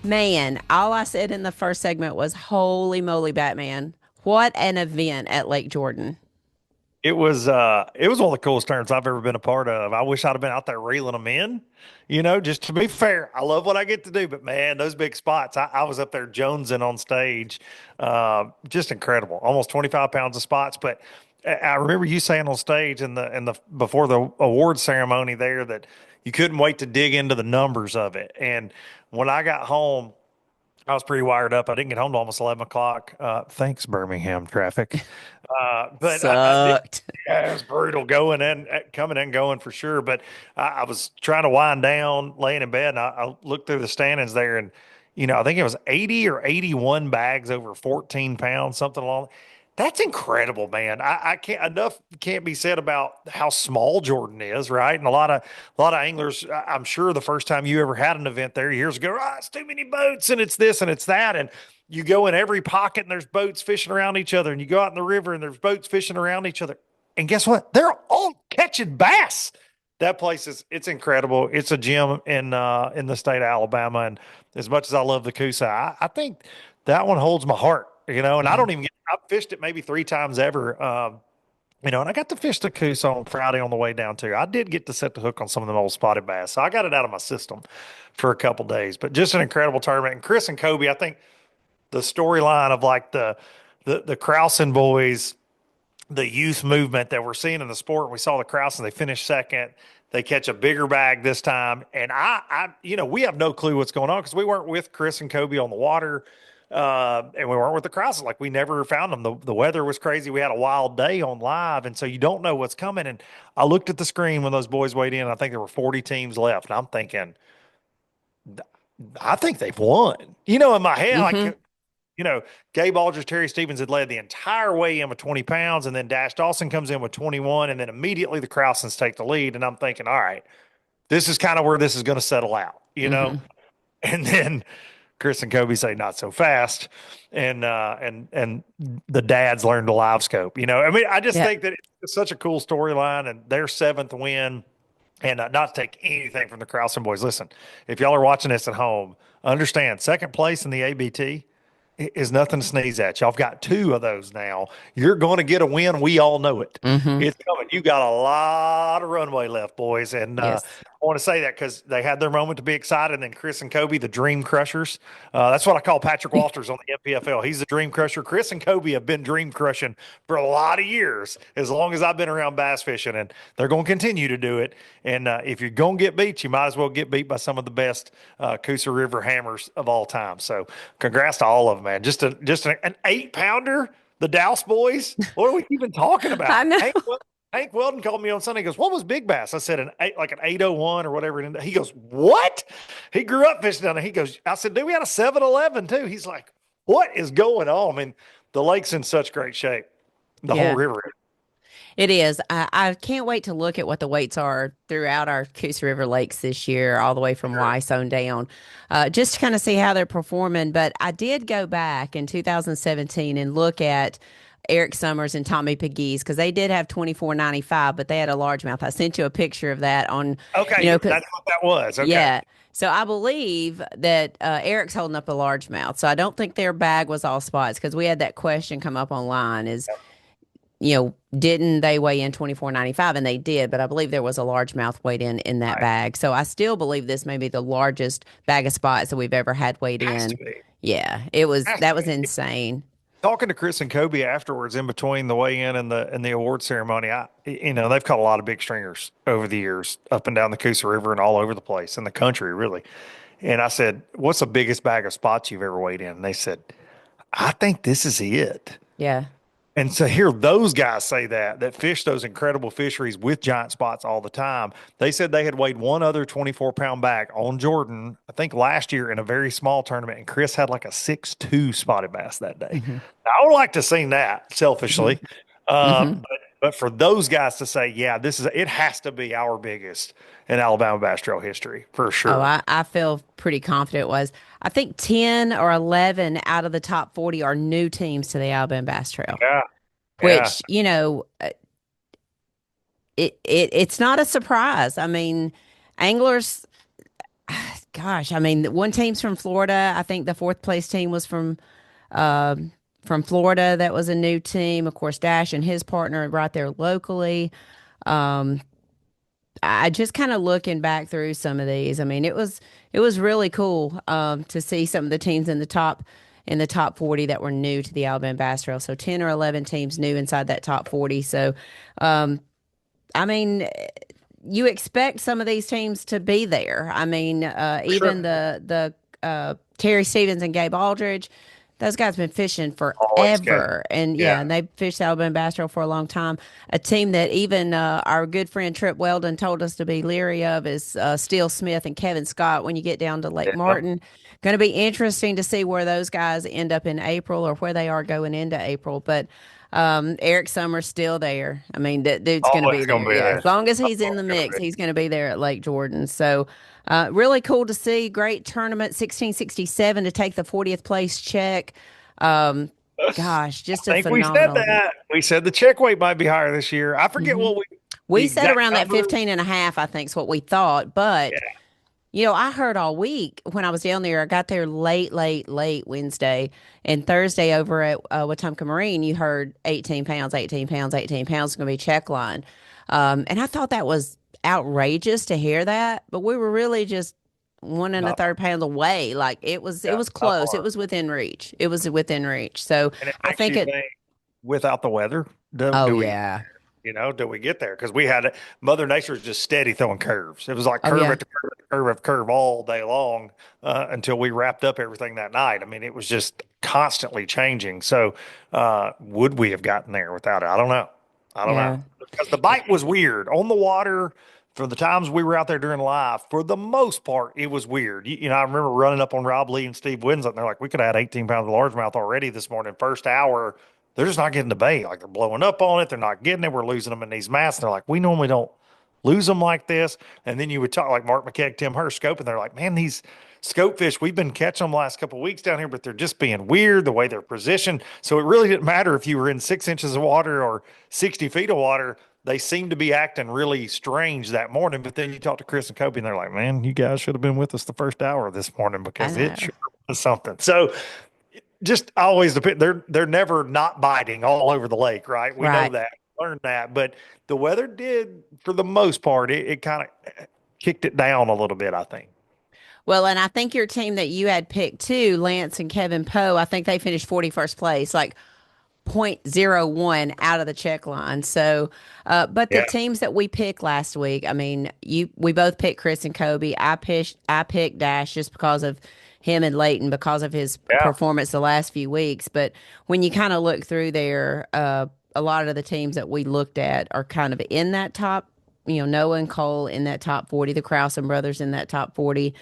Man, all I said in the first segment was, holy moly, Batman. What an event at Lake Jordan. It was one of the coolest tournaments I've ever been a part of. I wish I'd have been out there reeling them in. Just to be fair, I love what I get to do, but man, those big spots, I was up there jonesing on stage. Just incredible. Almost 25 pounds of spots. But I remember you saying on stage in the before the award ceremony there that you couldn't wait to dig into the numbers of it. And when I got home, I was pretty wired up. I didn't get home till almost 11 o'clock. Thanks, Birmingham traffic. But I did, Sucked. yeah, it was brutal coming and going for sure. But I was trying to wind down, laying in bed, and I looked through the standings there, and I think it was 80 or 81 bags over 14 pounds, something along. That's incredible, man. I can't enough can't be said about how small Jordan is, right? And a lot of anglers, I'm sure the first time you ever had an event there years ago, it's too many boats and it's this and it's that, and you go in every pocket and there's boats fishing around each other, and you go out in the river and there's boats fishing around each other, and guess what? They're all catching bass. That place it's incredible. It's a gem in the state of Alabama, and as much as I love the Coosa, I think that one holds my heart. And I don't even I've fished it maybe 3 times ever. And I got to fish the Coosa on Friday on the way down too. I did get to set the hook on some of them old spotted bass. So I got it out of my system for a couple days, but just an incredible tournament. And Chris and Coby, I think the storyline of like the Krausen boys, the youth movement that we're seeing in the sport. We saw the Krausen, they finished second. They catch a bigger bag this time. And we have no clue what's going on because we weren't with Chris and Coby on the water. And we weren't with the Krauses. Like, we never found them. The weather was crazy. We had a wild day on live, and so you don't know what's coming. And I looked at the screen when those boys weighed in. I think there were 40 teams left, and I'm thinking, I think they've won. In my head, Gabe Aldridge, Terry Stevens had led the entire way in with 20 pounds, and then Dash Dawson comes in with 21, and then immediately the Krausens take the lead. And I'm thinking, all right, this is kind of where this is going to settle out, And then Chris and Coby say not so fast, and the dads learn to live scope. I just think that it's such a cool storyline, and their 7th win And not to take anything from the Krausen boys. Listen, if y'all are watching this at home, understand second place in the ABT is nothing to sneeze at. Y'all have got two of those now. You're going to get a win. We all know it. Mm-hmm. It's coming. You got a lot of runway left, boys. And Yes. I want to say that because they had their moment to be excited. And then Chris and Kobe, the Dream Crushers. That's what I call Patrick Walters on the MPFL. He's the Dream Crusher. Chris and Kobe have been dream crushing for a lot of years, as long as I've been around bass fishing. And they're going to continue to do it. And if you're going to get beat, you might as well get beat by some of the best Coosa River hammers of all time. So congrats to all of them, man. Just an 8-pounder, the Douse boys. What are we even talking about? I know. Hank Weldon called me on Sunday. He goes, "What was big bass?" I said, an 801 or whatever. And he goes, "What?" He grew up fishing down there. He goes, I said, "Dude, we had a 711 too." He's like, "What is going on?" I mean, the lake's in such great shape. The Yeah. whole river is. It is. I can't wait to look at what the weights are throughout our Coosa River lakes this year, all the way from Weiss on down, just to kind of see how they're performing. But I did go back in 2017 and look at Eric Summers and Tommy Pegues because they did have 24.95, but they had a largemouth. I sent you a picture of that on, Okay, you know, that's what that was. Okay. yeah. So I believe that Eric's holding up a largemouth. So I don't think their bag was all spots because we had that question come up online is, didn't they weigh in 24.95? And they did, but I believe there was a largemouth weighed in that bag. So I still believe this may be the largest bag of spots that we've ever had weighed Has in. to be. Yeah, that was insane. Talking to Chris and Kobe afterwards, in between the weigh-in and the award ceremony, they've caught a lot of big stringers over the years, up and down the Coosa River and all over the place in the country, really. And I said, "What's the biggest bag of spots you've ever weighed in?" And they said, "I think this is it." Yeah. And so hear those guys say that fish those incredible fisheries with giant spots all the time. They said they had weighed one other 24-pound bag on Jordan, I think last year in a very small tournament, and Chris had like a 6'2" spotted bass that day. Mm-hmm. Now, I would like to see that selfishly. Mm-hmm. But for those guys to say, yeah, it has to be our biggest in Alabama Bass Trail history for sure. Oh, I feel pretty confident it was. I think 10 or 11 out of the top 40 are new teams to the Alabama Bass Trail. Yeah. Which, it's not a surprise. I mean, anglers, gosh, I mean, one team's from Florida. I think the fourth place team was from Florida. That was a new team. Of course, Dash and his partner right there locally. I just kind of looking back through some of these. I mean, it was really cool to see some of the teams in the top 40 that were new to the Alabama Bass Trail. So 10 or 11 teams new inside that top 40. So, I mean, you expect some of these teams to be there. I mean, even the Terry Stevens and Gabe Aldridge, those guys been fishing forever. And and they fished Alabama Bass Trail for a long time. A team that even our good friend Trip Weldon told us to be leery of is Steele Smith and Kevin Scott when you get down to Lake Martin. Going to be interesting to see where those guys end up in April or where they are going into April. But Eric Summers still there. I mean, that dude's going to be there. Yeah. As long as he's in the mix, he's going to be there at Lake Jordan. So really cool to see. Great tournament, 1667 to take the 40th place check. Gosh, just a phenomenal. We said that. We said the check weight might be higher this year. I forget what we said around that 15 and a half, I think is what we thought. But I heard all week when I was down there. I got there late Wednesday and Thursday over at Wetumpka Marine. You heard 18 pounds is going to be check line. And I thought that was outrageous to hear that, but we were really just 1 1/3 pounds away. Like it was close. It was within reach. So I think without the weather. Do we get there? Because we had Mother Nature was just steady throwing curves. It was like curve after curve after curve after curve all day long until we wrapped up everything that night. I mean, it was just constantly changing. So would we have gotten there without it? I don't know. Because the bite was weird on the water. For the times we were out there during live, for the most part, it was weird. I remember running up on Rob Lee and Steve Winslet, and they're like, "We could have had 18 pounds of largemouth already this morning, first hour." They're just not getting the bait. Like they're blowing up on it. They're not getting it. We're losing them in these mats. And they're like, "We normally don't lose them like this." And then you would talk like Mark McKeag, Tim Hurst, scope, and they're like, "Man, these scope fish, we've been catching them the last couple of weeks down here, but they're just being weird the way they're positioned." So it really didn't matter if you were in 6 inches of water or 60 feet of water. they seemed to be acting really strange that morning. But then you talk to Chris and Kobe, and they're like, "Man, you guys should have been with us the first hour this morning I because it know. sure was something." So just always depend. They're never not biting all over the lake, right? We know Right. that, learned that, but the weather did, for the most part, it kind of kicked it down a little bit, I think. Well, and I think your team that you had picked too, Lance and Kevin Poe, I think they finished 41st place, like .01 out of the check line. So, but the Yeah, teams that we picked last week, I mean, we both picked Chris and Kobe. I picked Dash just because of him and Leighton because of his yeah. performance the last few weeks. But when you kind of look through there, a lot of the teams that we looked at are kind of in that top. Noah and Cole in that top 40, the Krausen brothers in that top 40.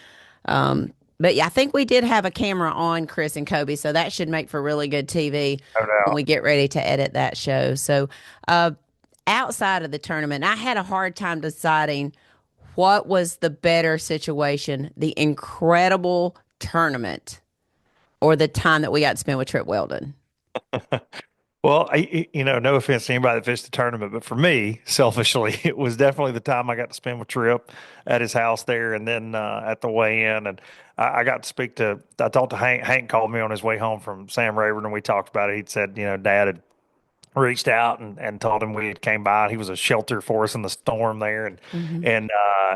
But yeah, I think we did have a camera on Chris and Kobe, so that should make for really good TV No when doubt. we get ready to edit that show. So, outside of the tournament, I had a hard time deciding what was the better situation, the incredible tournament or the time that we got to spend with Trip Weldon. Well, no offense to anybody that fished the tournament, but for me, selfishly, it was definitely the time I got to spend with Trip at his house there, and then at the weigh-in, and I got to speak to. I talked to Hank. Hank called me on his way home from Sam Rayburn, and we talked about it. He'd said, Dad had reached out and told him we had came by. He was a shelter for us in the storm there, and Hmm.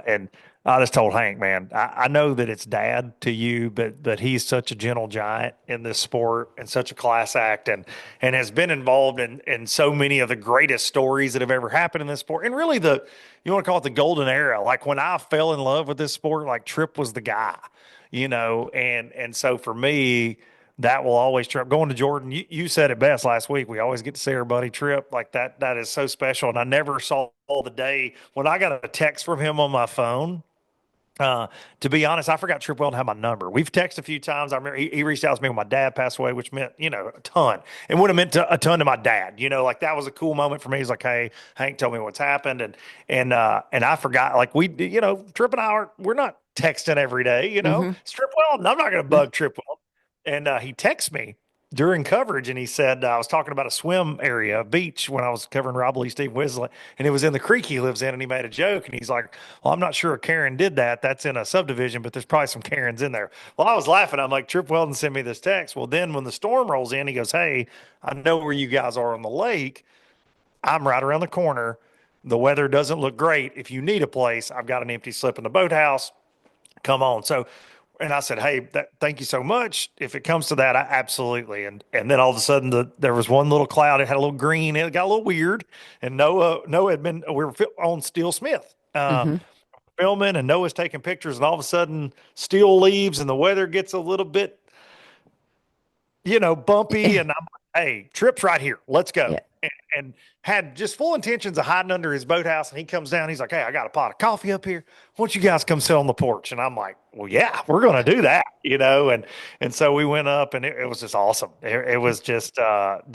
and I just told Hank, man, I know that it's Dad to you, but he's such a gentle giant in this sport and such a class act, and has been involved in so many of the greatest stories that have ever happened in this sport, and really you want to call it the golden era. Like when I fell in love with this sport, like Tripp was the guy, and so for me that will always trip. Going to Jordan, you said it best last week. We always get to see our buddy Trip. Like that, that is so special. And I never saw the day when I got a text from him on my phone. To be honest, I forgot Trip Weldon had my number. We've texted a few times. I remember he reached out to me when my dad passed away, which meant, a ton. It would have meant a ton to my dad. Like that was a cool moment for me. He's like, "Hey, Hank, tell me what's happened." And I forgot, like Trip and we're not texting every day, Hmm. It's Trip Weldon. I'm not going to bug Trip Weldon. And he texted me during coverage, and he said, I was talking about a swim area, a beach, when I was covering Rob Lee, Steve Wisley, and it was in the creek he lives in, and he made a joke, and he's like, "Well, I'm not sure a Karen did that. That's in a subdivision, but there's probably some Karens in there." Well, I was laughing. I'm like, Trip Weldon sent me this text. Well, then when the storm rolls in, he goes, "Hey, I know where you guys are on the lake. I'm right around the corner. The weather doesn't look great. If you need a place, I've got an empty slip in the boathouse. Come on." So, and I said, "Hey, thank you so much. If it comes to that, I absolutely." And then all of a sudden, there was one little cloud. It had a little green. It got a little weird. And Noah had been. We were on Steel Smith Hmm. filming, and Noah's taking pictures. And all of a sudden, Steel leaves, and the weather gets a little bit, bumpy. And I'm like, "Hey, Trip's right here. Let's go." Yeah. And had just full intentions of hiding under his boathouse. And he comes down. He's like, "Hey, I got a pot of coffee up here. Why don't you guys come sit on the porch?" And I'm like, "Well, yeah, we're going to do that, And so we went up, and it was just awesome. It was just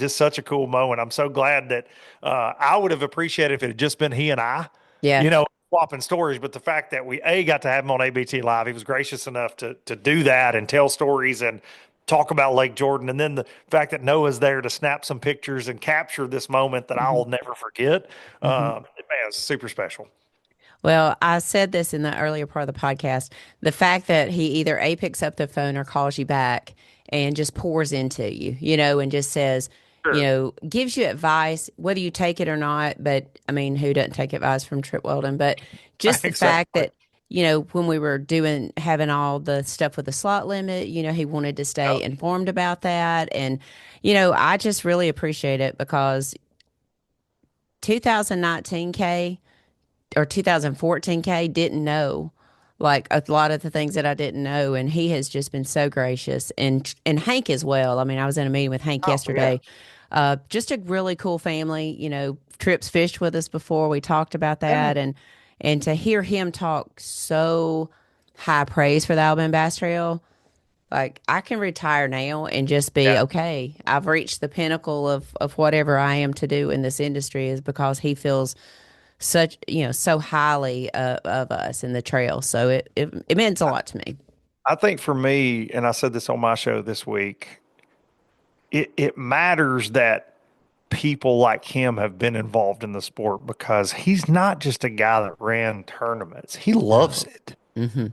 such a cool moment. I'm so glad that I would have appreciated if it had just been he and I, Yeah. swapping stories. But the fact that we got to have him on ABT Live, he was gracious enough to do that and tell stories and talk about Lake Jordan, and then the fact that Noah's there to snap some pictures and capture this moment that Hmm. I'll never forget. Hmm. Man, it's super special. Well, I said this in the earlier part of the podcast. The fact that he either A, picks up the phone or calls you back and just pours into you, and just says, Sure. gives you advice, whether you take it or not. But I mean, who doesn't take advice from Trip Weldon? But just the fact Exactly. that, when we were having all the stuff with the slot limit, he wanted to stay Yep. informed about that. And, I just really appreciate it because 2019K or 2014K didn't know like a lot of the things that I didn't know, and he has just been so gracious, and Hank as well. I mean, I was in a meeting with Hank Oh, yeah. yesterday. Just a really cool family. Trips fished with us before. We talked about Yeah. that, and to hear him talk so high praise for the Alabama Bass Trail, like I can retire now and just be Yeah. okay. I've reached the pinnacle of whatever I am to do in this industry is because he feels so highly of us in the trail. So it means a lot to me. I think for me, and I said this on my show this week, it matters that people like him have been involved in the sport, because he's not just a guy that ran tournaments. He loves it. Mm-hmm.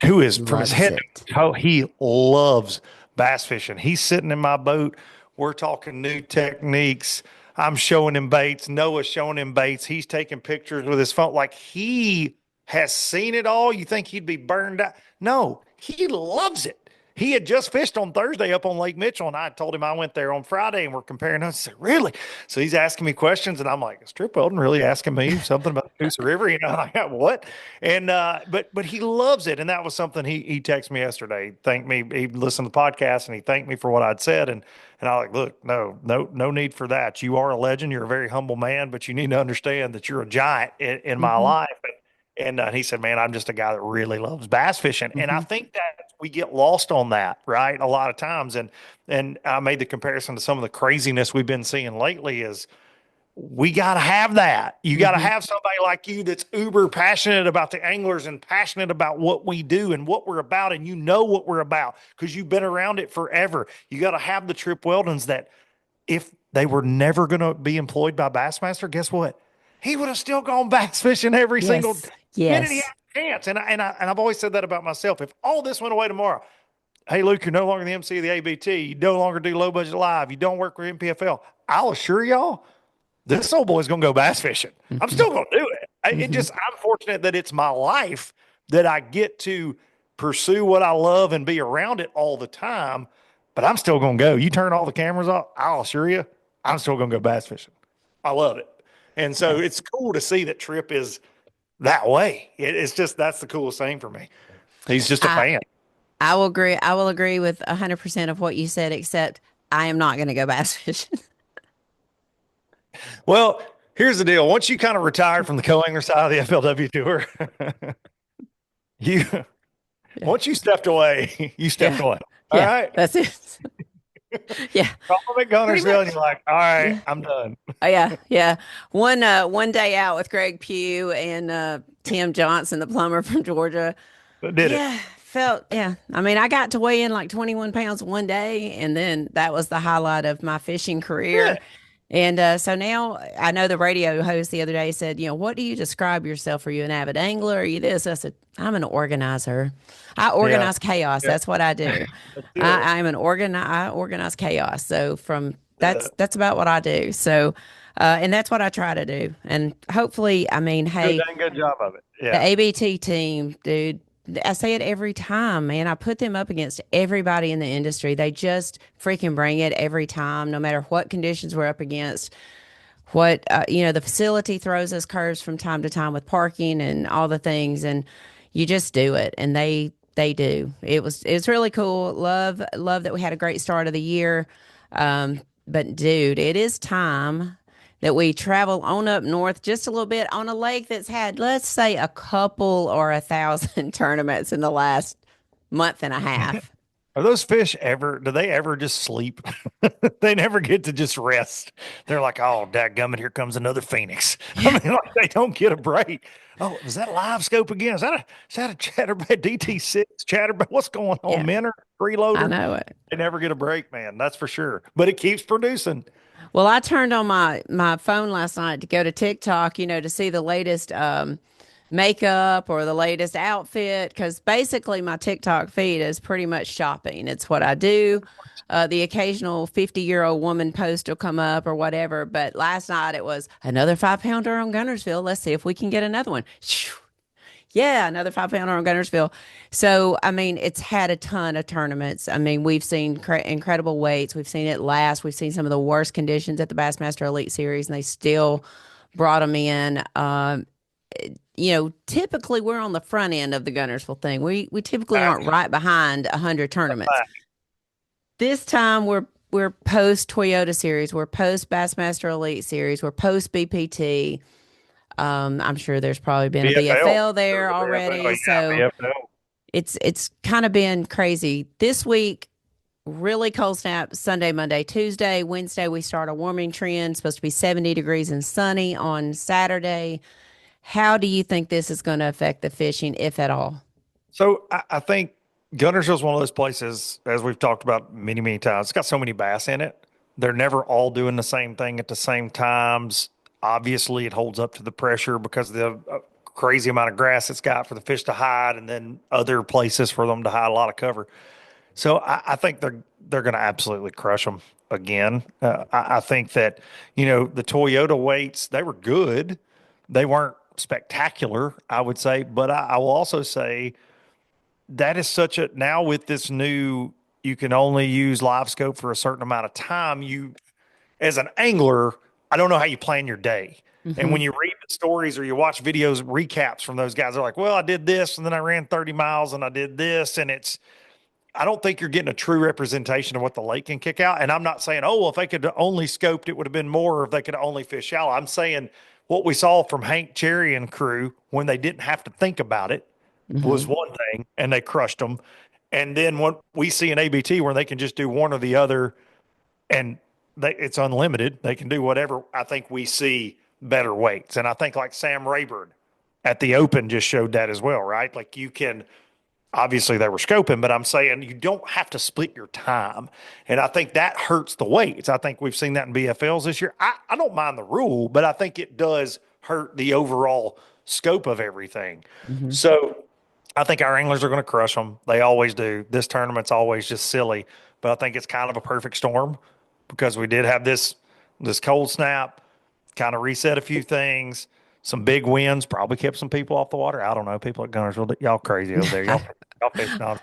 Who is from his Loves head it. to toe, he loves bass fishing. He's sitting in my boat. We're talking new techniques. I'm showing him baits. Noah's showing him baits. He's taking pictures with his phone. Like, he has seen it all. You think he'd be burned out? No, he loves it. He had just fished on Thursday up on Lake Mitchell, and I told him I went there on Friday, and we're comparing notes. He said, really? So he's asking me questions, and I'm like, is Trip Weldon really asking me something about the Coosa River? You know, like, what? And but he loves it, and that was something he texted me yesterday. Thanked me. He listened to the podcast, and he thanked me for what I'd said. And I like, look, no need for that. You are a legend. You're a very humble man, but you need to understand that you're a giant in my life. And he said, man, I'm just a guy that really loves bass fishing. And I think that we get lost on that, right? A lot of times. And I made the comparison to some of the craziness we've been seeing lately is we got to have that. You got to have somebody like you that's uber passionate about the anglers and passionate about what we do and what we're about. And you know what we're about because you've been around it forever. You got to have the Trip Weldons that if they were never going to be employed by Bassmaster, guess what? He would have still gone bass fishing every single minute he had a chance. And I've always said that about myself. If all this went away tomorrow, hey, Luke, you're no longer the MC of the ABT. You no longer do low budget live. You don't work for MPFL. I'll assure y'all, this old boy's going to go bass fishing. I'm still going to do it. I'm fortunate that it's my life that I get to pursue what I love and be around it all the time. But I'm still going to go. You turn all the cameras off, I'll assure you, I'm still going to go bass fishing. I love it. And so it's cool to see that Trip is that way. It's just, that's the coolest thing for me. He's just a fan. I will agree. I will agree with 100% of what you said, except I am not going to go bass fishing. Well, here's the deal. Once you kind of retire from the co-angler side of the FLW tour, once you stepped away, you stepped away. All right. That's it. Yeah. Probably Guntersville, and you're like, all right, I'm done. Yeah. One day out with Greg Pugh and Tim Johnson, the plumber from Georgia. Did it? I mean, I got to weigh in like 21 pounds one day, and then that was the highlight of my fishing career. Yeah. And so now I know the radio host the other day said, what do you describe yourself? Are you an avid angler? Are you this? I said, I'm an organizer. I organize chaos. That's what I do. I'm an I organize chaos. So that's about what I do. So, and that's what I try to do. And hopefully, I mean, hey, done a good job of it. Yeah. The ABT team, dude, I say it every time, man. I put them up against everybody in the industry. They just freaking bring it every time, no matter what conditions we're up against. What, the facility throws us curves from time to time with parking and all the things, and you just do it. And they do. It's really cool. Love that we had a great start of the year. But dude, it is time that we travel on up north just a little bit on a lake that's had, let's say, a couple or 1,000 tournaments in the last month and a half. Are those fish do they ever just sleep? They never get to just rest. They're like, oh, dadgummit, here comes another Phoenix. I mean, like, they don't get a break. Oh, is that live scope again? Is that a chatterbait DT6 chatterbait? What's going on? Yeah. Minnow, freeloader? I know it. They never get a break, man. That's for sure. But it keeps producing. Well, I turned on my phone last night to go to TikTok, to see the latest makeup or the latest outfit, because basically my TikTok feed is pretty much shopping. It's what I do. The occasional 50-year-old woman post will come up or whatever. But last night it was another 5-pounder on Guntersville. Let's see if we can get another one. Yeah, another 5-pounder on Guntersville. So, I mean, it's had a ton of tournaments. I mean, we've seen incredible weights. We've seen it last. We've seen some of the worst conditions at the Bassmaster Elite Series, and they still brought them in. Typically we're on the front end of the Guntersville thing. We typically aren't right behind 100 tournaments. This time we're post Toyota Series. We're post Bassmaster Elite Series. We're post BPT. I'm sure there's probably been a BFL there already. BFL. It's kind of been crazy. This week, really cold snap Sunday, Monday, Tuesday. Wednesday, we start a warming trend. Supposed to be 70 degrees and sunny on Saturday. How do you think this is going to affect the fishing, if at all? So I think Guntersville is one of those places, as we've talked about many, many times. It's got so many bass in it They're never all doing the same thing at the same times. Obviously, it holds up to the pressure because of the crazy amount of grass it's got for the fish to hide, and then other places for them to hide a lot of cover. So I think they're going to absolutely crush them again. I think that the Toyota weights, they were good. They weren't spectacular, I would say, but I will also say that is such a now with this new you can only use live scope for a certain amount of time. You as an angler, I don't know how you plan your day. And when you read the stories or you watch videos, recaps from those guys, they're like, well, I did this and then I ran 30 miles and I did this. And I don't think you're getting a true representation of what the lake can kick out. And I'm not saying, oh, well, if they could only scoped, it would have been more, or if they could only fish shallow. I'm saying what we saw from Hank Cherry and crew when they didn't have to think about it was one thing and they crushed them. And then what we see in ABT where they can just do one or the other and it's unlimited. They can do whatever. I think we see better weights. And I think like Sam Rayburn at the Open just showed that as well, right? Like you can, obviously they were scoping, but I'm saying you don't have to split your time. And I think that hurts the weights. I think we've seen that in BFLs this year. I don't mind the rule, but I think it does hurt the overall scope of everything. So I think our anglers are going to crush them. They always do. This tournament's always just silly, but I think it's kind of a perfect storm because we did have this cold snap, kind of reset a few things. Some big winds probably kept some people off the water. I don't know. People at Guntersville, y'all crazy over there. Y'all fishing on.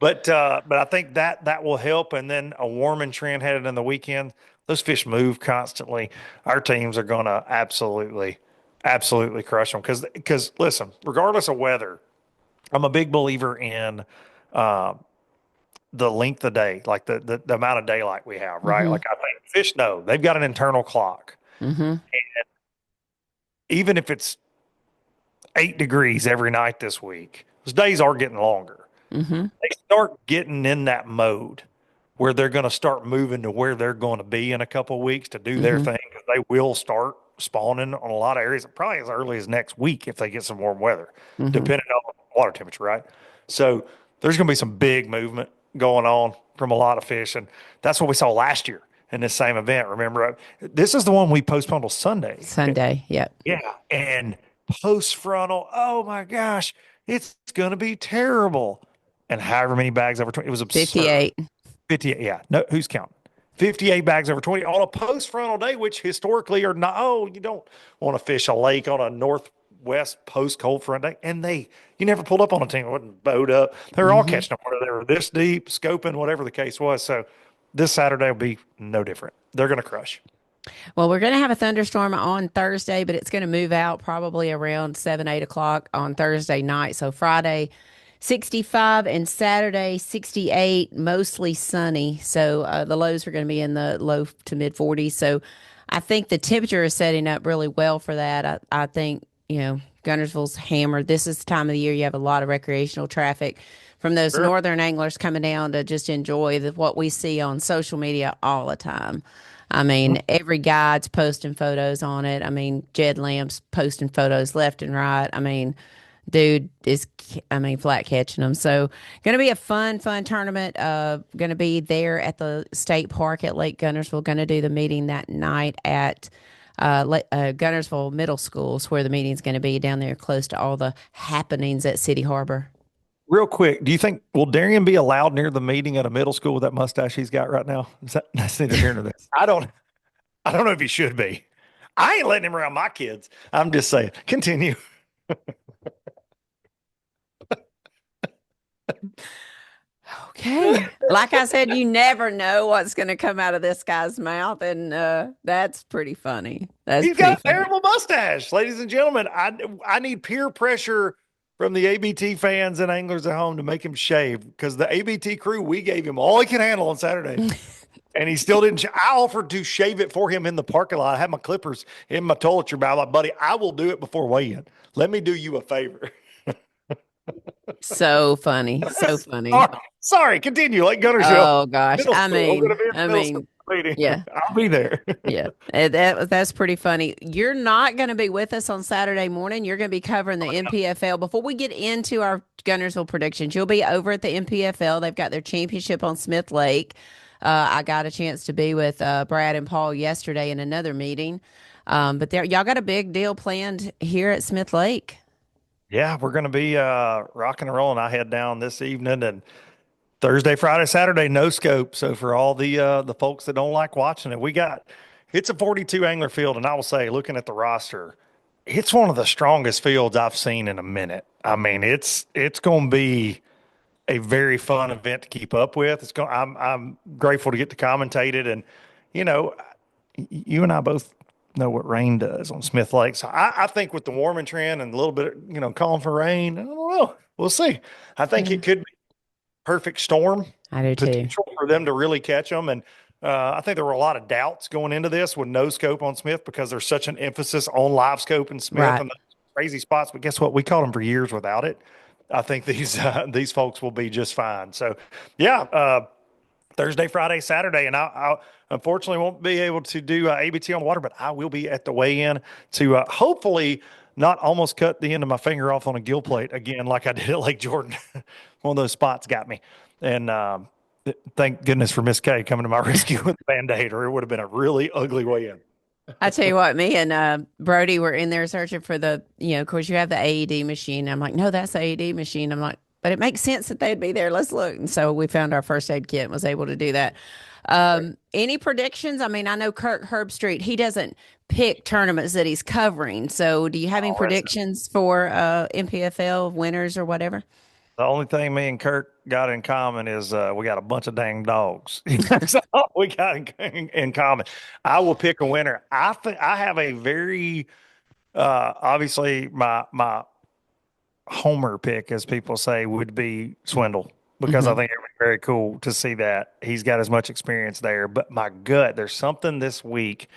But I think that will help. And then a warming trend headed in the weekend. Those fish move constantly. Our teams are going to absolutely crush them. Because listen, regardless of weather, I'm a big believer in the length of day, like the amount of daylight we have, right? Like I think fish know they've got an internal clock. And even if it's 8 degrees every night this week, those days are getting longer. They start getting in that mode where they're going to start moving to where they're going to be in a couple of weeks to do their thing. They will start spawning on a lot of areas, probably as early as next week if they get some warm weather, depending on water temperature, right? So there's going to be some big movement going on from a lot of fish. And that's what we saw last year in this same event. Remember, this is the one we postponed till Sunday. Yep. Yeah. And post frontal, oh my gosh, it's going to be terrible. And however many bags over 20, it was absurd. 58. 58, yeah. No, who's counting? 58 bags over 20 on a post frontal day, which historically are not, you don't want to fish a lake on a northwest post cold front day. And you never pulled up on a team that wasn't bowed up. They were all catching them, whether they were this deep, scoping, whatever the case was. So this Saturday will be no different. They're going to crush. Well, we're going to have a thunderstorm on Thursday, but it's going to move out probably around 7, 8 o'clock on Thursday night. So Friday, 65 and Saturday, 68, mostly sunny. So the lows are going to be in the low to mid 40s. So I think the temperature is setting up really well for that. I think, Guntersville's hammered. This is the time of the year you have a lot of recreational traffic from those northern anglers coming down to just enjoy what we see on social media all the time. I mean, every guide's posting photos on it. I mean, Jed Lamb's posting photos left and right. I mean, dude is, flat catching them. So going to be a fun tournament. Going to be there at the state park at Lake Guntersville. Going to do the meeting that night at Guntersville Middle School is where the meeting's going to be, down there close to all the happenings at City Harbor. Real quick, do you think, will Darian be allowed near the meeting at a middle school with that mustache he's got right now? That's neither here nor there. I don't know if he should be. I ain't letting him around my kids. I'm just saying. Continue. Okay. Like I said, you never know what's going to come out of this guy's mouth, and that's pretty funny. He's got a terrible mustache, ladies and gentlemen. I need peer pressure from the ABT fans and anglers at home to make him shave, because the ABT crew, we gave him all he can handle on Saturday. And he still didn't. I offered to shave it for him in the parking lot. I had my clippers in my toiletry bag. Like, buddy, I will do it before weigh-in. Let me do you a favor. So funny. So funny. Sorry, continue. Like Guntersville. Oh, gosh. I mean, yeah. I'll be there. Yeah. That's pretty funny. You're not going to be with us on Saturday morning. You're going to be covering the MPFL. Before we get into our Guntersville predictions, you'll be over at the MPFL. They've got their championship on Smith Lake. I got a chance to be with Brad and Paul yesterday in another meeting. But y'all got a big deal planned here at Smith Lake. Yeah, we're going to be rocking and rolling. I head down this evening and Thursday, Friday, Saturday, no scope. So for all the folks that don't like watching it, it's a 42 angler field, and I will say, looking at the roster, it's one of the strongest fields I've seen in a minute. I mean, it's going to be a very fun event to keep up with. I'm grateful to get to commentate it, and you know, you and I both know what rain does on Smith Lake. So I think with the warming trend and a little bit, calling for rain, I don't know. We'll see. I think Yeah. it could be perfect storm I do too. potential for them to really catch them. And I think there were a lot of doubts going into this with no scope on Smith because there's such an emphasis on live scope and Smith Right. and the crazy spots. But guess what? We caught them for years without it. I think these folks will be just fine. So, yeah, Thursday, Friday, Saturday, and I unfortunately won't be able to do ABT on water, but I will be at the weigh-in to hopefully not almost cut the end of my finger off on a gill plate again, like I did at Lake Jordan. One of those spots got me, and thank goodness for Miss K coming to my rescue with the Band-Aid, or it would have been a really ugly weigh-in. I tell you what, me and Brody were in there searching for of course, you have the AED machine. I'm like, no, that's the AED machine. I'm like, but it makes sense that they'd be there. Let's look. And so we found our first aid kit and was able to do that. Any predictions? I mean, I know Kirk Herbstreit, he doesn't pick tournaments that he's covering. So do you have any predictions for MPFL winners or whatever? The only thing me and Kirk got in common is we got a bunch of dang dogs. That's all we got in common. I will pick a winner. I have a very obviously my homer pick, as people say, would be Swindle because I think it would be very cool to see that he's got as much experience there. But my gut, there's something this week.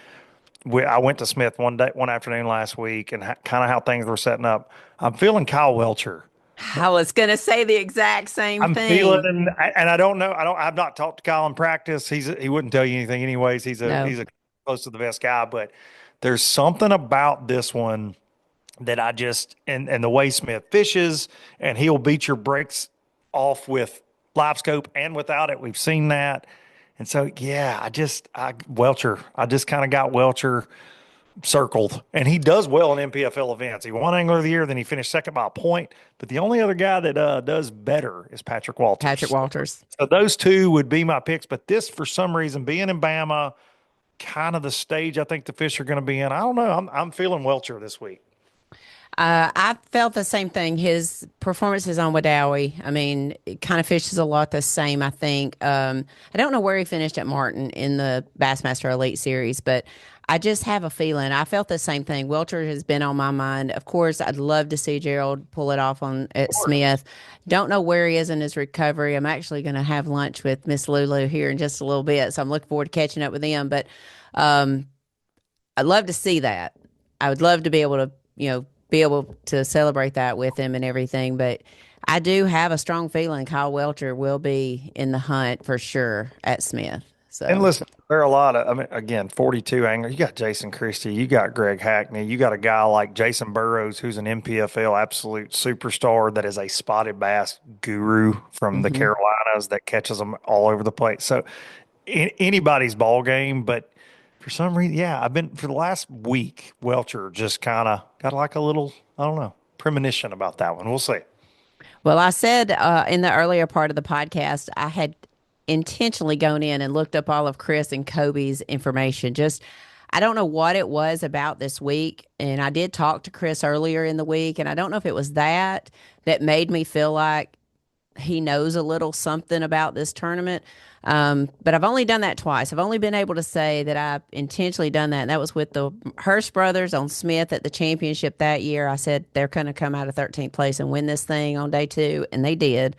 I went to Smith one afternoon last week, and kind of how things were setting up. I'm feeling Kyle Welcher. I was going to say the exact same I'm thing. feeling, and I don't know. I've not talked to Kyle in practice. He wouldn't tell you anything, anyways. He's a close to the best guy, but there's something about this one that I just and the way Smith fishes, and he'll beat your breaks off with live scope and without it. We've seen that, and so yeah, Welcher. I just kind of got Welcher circled, and he does well in MPFL events. He won Angler of the Year, then he finished second by a point. But the only other guy that does better is Patrick Walters. Patrick Walters. So those two would be my picks. But this, for some reason, being in Bama, kind of the stage I think the fish are going to be in. I don't know. I'm feeling Welcher this week. I felt the same thing. His performances on Wadawi, I mean, it kind of fishes a lot the same, I think. I don't know where he finished at Martin in the Bassmaster Elite Series, but I just have a feeling. I felt the same thing. Welcher has been on my mind. Of course, I'd love to see Gerald pull it off at Smith. Don't know where he is in his recovery. I'm actually going to have lunch with Miss Lulu here in just a little bit, so I'm looking forward to catching up with them. But I'd love to see that. I would love to be able to celebrate that with him and everything. But I do have a strong feeling Kyle Welcher will be in the hunt for sure at Smith. So. And listen, there are a lot of, again, 42 anglers. You got Jason Christie, you got Greg Hackney, you got a guy like Jason Burrows, who's an MPFL absolute superstar that is a spotted bass guru from the Carolinas that catches them all over the place. So anybody's ball game, but for some reason, yeah, I've been for the last week, Welcher just kind of got like a little, I don't know, premonition about that one. We'll see. Well, I said in the earlier part of the podcast, I had intentionally gone in and looked up all of Chris and Kobe's information. Just, I don't know what it was about this week. And I did talk to Chris earlier in the week, and I don't know if it was that made me feel like he knows a little something about this tournament. But I've only done that twice. I've only been able to say that I've intentionally done that. And that was with the Hurst brothers on Smith at the championship that year. I said they're going to come out of 13th place and win this thing on day 2. And they did.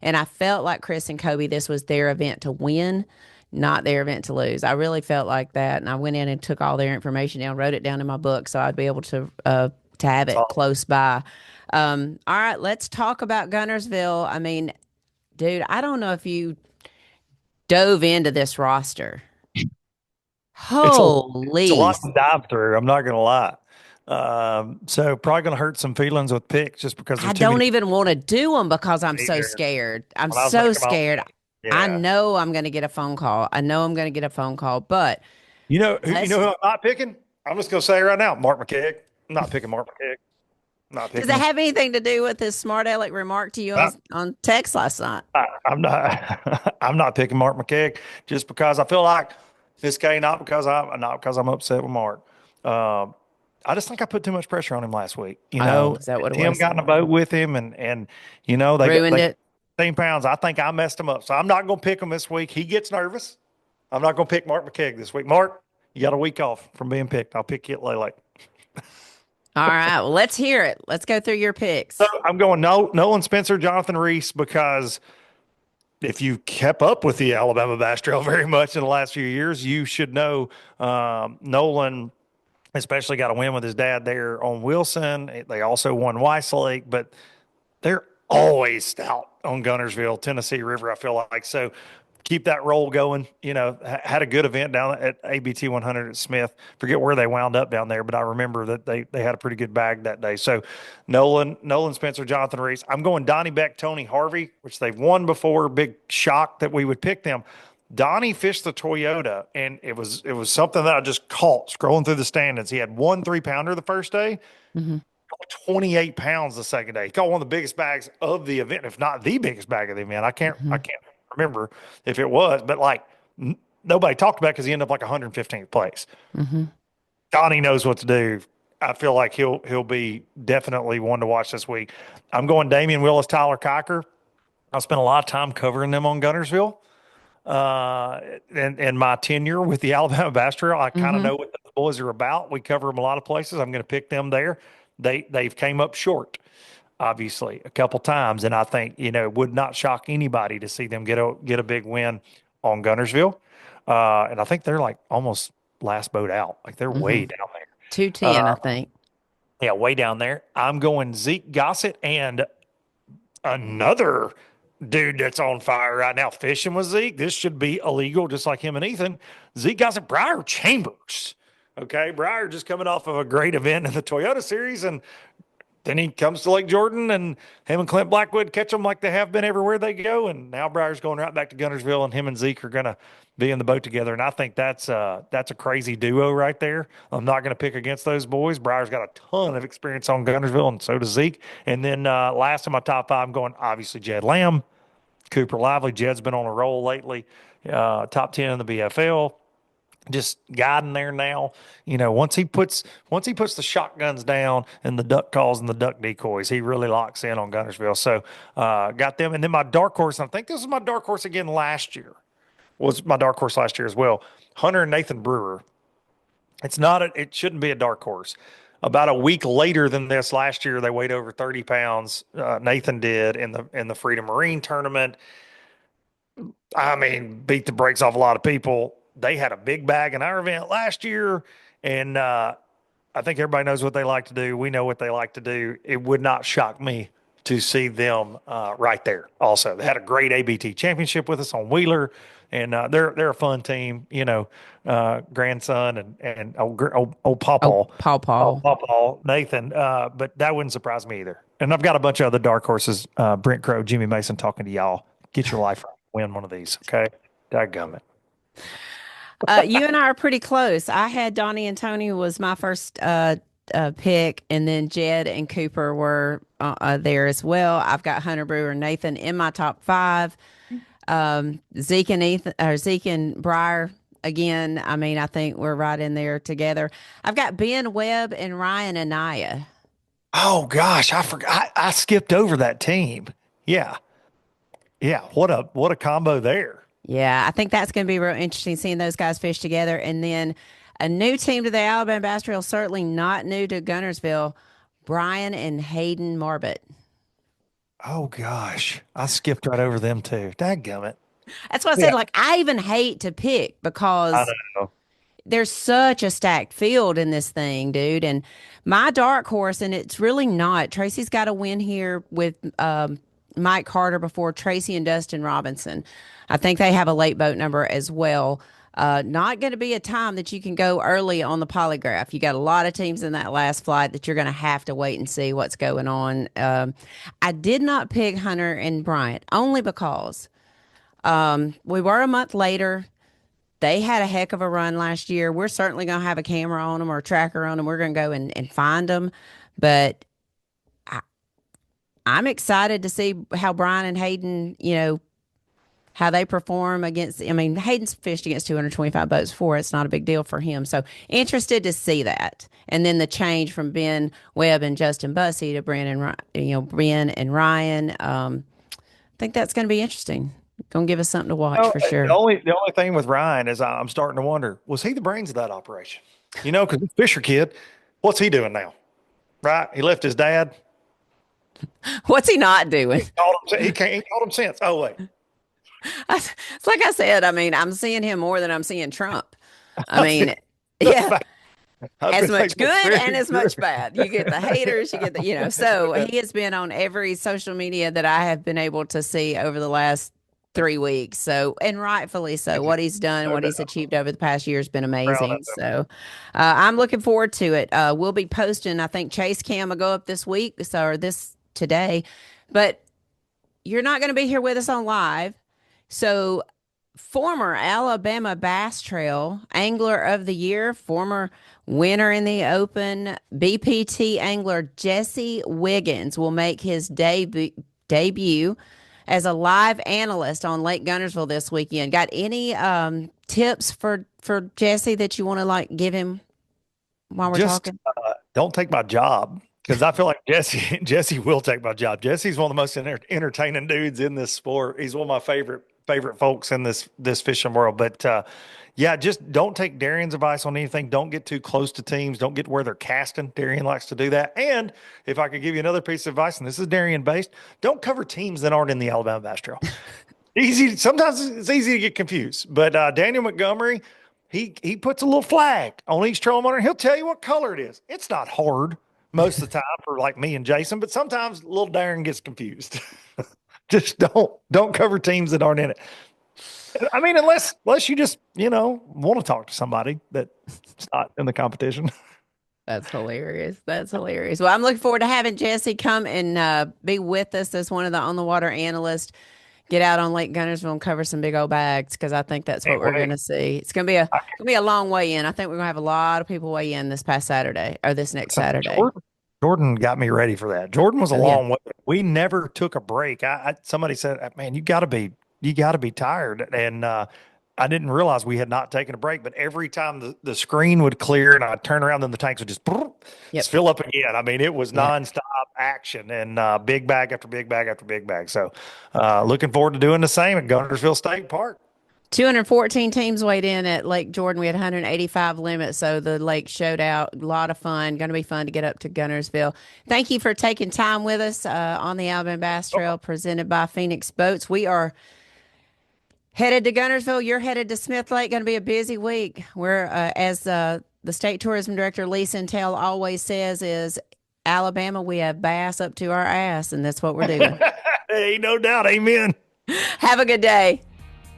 And I felt like Chris and Kobe, this was their event to win, not their event to lose. I really felt like that. And I went in and took all their information down, wrote it down in my book so I'd be able to have it close by. All right, let's talk about Guntersville. I mean, dude, I don't know if you dove into this roster. Holy. It's a lot to dive through. I'm not going to lie. So probably going to hurt some feelings with picks just because I don't even want to do them because I'm so scared. I'm so scared. I Yeah. know I'm going to get a phone call. I know I'm going to get a phone call, but You know who I'm not picking? I'm just gonna say right now, Mark McKeag. I'm not picking Mark McKeag. I'm not does picking it him. have anything to do with this smart aleck remark to you on text last night? I'm not. I'm not picking Mark McKeag just because I feel like this game. Not because I'm upset with Mark. Um, I just think I put too much pressure on him last week. Oh, is that what it Tim was? got in a boat with him, and Ruined they got it. 15 pounds. I think I messed him up, so I'm not going to pick him this week. He gets nervous. I'm not going to pick Mark McKeag this week. Mark, you got a week off from being picked. I'll pick you at Lele. All right. Well, let's hear it. Let's go through your So picks. I'm going Nolan Spencer, Jonathan Reese, because if you kept up with the Alabama Bass Trail very much in the last few years, you should know Nolan especially got a win with his dad there on Wilson. They also won Lake, but they're always stout on Guntersville, Tennessee River, I feel like. So keep that roll going. Had a good event down at ABT 100 at Smith. Forget where they wound up down there, but I remember that they had a pretty good bag that day. So Nolan Spencer, Jonathan Reese. I'm going Donnie Beck, Tony Harvey, which they've won before. Big shock that we would pick them. Donnie fished the Toyota, and it was something that I just caught scrolling through the standings. He had 1 3-pounder the first day. Mm-hmm. 28 pounds the second day. He caught one of the biggest bags of the event, if not the biggest bag of the event. I can't remember if it was, but like nobody talked about it because he ended up like 115th place. Mm-hmm. Donnie knows what to do. I feel like he'll be definitely one to watch this week. I'm going Damian Willis, Tyler Kiker. I spent a lot of time covering them on Guntersville. And my tenure with the Alabama Bass Trail, I kind of know what the boys are about. We cover them a lot of places. I'm going to pick them there. They've came up short, obviously, a couple times, and I think it would not shock anybody to see them get a big win on Guntersville. And I think they're like almost last boat out, like they're way down there. 210, I think. Yeah, way down there. I'm going Zeke Gossett and another dude that's on fire right now fishing with Zeke. This should be illegal, just like him and Ethan. Zeke Gossett, Briar Chambers. Okay, Briar just coming off of a great event in the Toyota Series, and then he comes to Lake Jordan, and him and Clint Blackwood catch them like they have been everywhere they go. And now Briar's going right back to Guntersville, and him and Zeke are going to be in the boat together. And I think that's a crazy duo right there. I'm not going to pick against those boys. Briar's got a ton of experience on Guntersville, and so does Zeke. And then last in my top 5, I'm going obviously Jed Lamb, Cooper Lively. Jed's been on a roll lately, top 10 in the BFL. Just guiding there now. Once he puts the shotguns down and the duck calls and the duck decoys, he really locks in on Guntersville. So got them. And then my dark horse, and I think this was my dark horse again last year, was my dark horse last year as well. Hunter and Nathan Brewer. It shouldn't be a dark horse. About a week later than this last year, they weighed over 30 pounds. Nathan did in the Freedom Marine tournament. I mean, beat the brakes off a lot of people. They had a big bag in our event last year, and I think everybody knows what they like to do. We know what they like to do. It would not shock me to see them right there. Also, they had a great ABT championship with us on Wheeler, and they're a fun team. Grandson and old Pawpaw, Pawpaw Nathan. But that wouldn't surprise me either. And I've got a bunch of other dark horses. Brent Crow, Jimmy Mason, talking to y'all. Get your life right. Win one of these, okay? Dadgummit. You and I are pretty close. I had Donnie and Tony was my first pick, and then Jed and Cooper were there as well. I've got Hunter Brewer and Nathan in my top 5. Zeke and Briar again. I mean, I think we're right in there together. I've got Ben Webb and Ryan Anaya. Oh gosh, I forgot. I skipped over that team. Yeah. What a combo there. Yeah, I think that's going to be real interesting seeing those guys fish together. And then a new team to the Alabama Bass Trail, certainly not new to Guntersville, Brian and Hayden Marbut. Oh, gosh. I skipped right over them, too. Dadgummit. That's what I said. Like, I even hate to pick because there's such a stacked field in this thing, dude. And my dark horse, and it's really not. Tracy's got a win here with Mike Carter before Tracy and Dustin Robinson. I think they have a late boat number as well. Not going to be a time that you can go early on the polygraph. You got a lot of teams in that last flight that you're going to have to wait and see what's going on. I did not pick Hunter and Bryant only because We were a month later. They had a heck of a run last year. We're certainly going to have a camera on them or a tracker on them. We're going to go and find them. But I'm excited to see how Brian and Hayden, how they perform against. I mean, Hayden's fished against 225 boats before. It's not a big deal for him. So interested to see that. And then the change from Ben Webb and Justin Bussey to Ben and Ryan. I think that's going to be interesting. Going to give us something to watch for sure. The only thing with Ryan is I'm starting to wonder, was he the brains of that operation? Because the Fisher kid, what's he doing now? Right? He left his dad. What's he not doing? He called him since. Oh, wait. It's like I said, I mean, I'm seeing him more than I'm seeing Trump. I mean, yeah. As much good and as much bad. You get the haters, you get the, so he has been on every social media that I have been able to see over the last 3 weeks. So, and rightfully so, what he's done, what he's achieved over the past year has been amazing. So I'm looking forward to it. We'll be posting, I think Chase Cam will go up this week, or today, but you're not going to be here with us on live. So former Alabama Bass Trail Angler of the Year, former winner in the Open, BPT angler Jesse Wiggins will make his debut as a live analyst on Lake Guntersville this weekend. Got any tips for Jesse that you want to give him while we're talking? Don't take my job, because I feel like Jesse will take my job. Jesse's one of the most entertaining dudes in this sport. He's one of my favorite folks in this fishing world. But just don't take Darian's advice on anything. Don't get too close to teams. Don't get where they're casting. Darian likes to do that. And if I could give you another piece of advice, and this is Darian based, don't cover teams that aren't in the Alabama Bass Trail. Sometimes it's easy to get confused. But Daniel Montgomery, he puts a little flag on each trolling motor. He'll tell you what color it is. It's not hard most of the time for like me and Jason, but sometimes little Darren gets confused. Just don't cover teams that aren't in it. I mean, unless you just, want to talk to somebody that's not in the competition. That's hilarious. That's hilarious. Well, I'm looking forward to having Jesse come and be with us as one of the on-the-water analysts, get out on Lake Guntersville and cover some big old bags, because I think that's what we're going to see. It's going to be a long way in. I think we're going to have a lot of people weigh in this next Saturday. Jordan got me ready for that. Jordan was a long way. We never took a break. Somebody said, "Man, you got to be tired," and I didn't realize we had not taken a break. But every time the screen would clear and I'd turn around, then the tanks would just fill up again. I mean, it was nonstop action and big bag after big bag after big bag. So looking forward to doing the same at Guntersville State Park. 214 teams weighed in at Lake Jordan. We had 185 limits, so the lake showed out. A lot of fun. Going to be fun to get up to Guntersville. Thank you for taking time with us on the Alabama Bass Trail presented by Phoenix Boats. We are headed to Guntersville. You're headed to Smith Lake. Going to be a busy week. We're, as the State Tourism Director, Lee Centel, always says, is Alabama, we have bass up to our ass, and that's what we're doing. Hey, no doubt. Amen. Have a good day.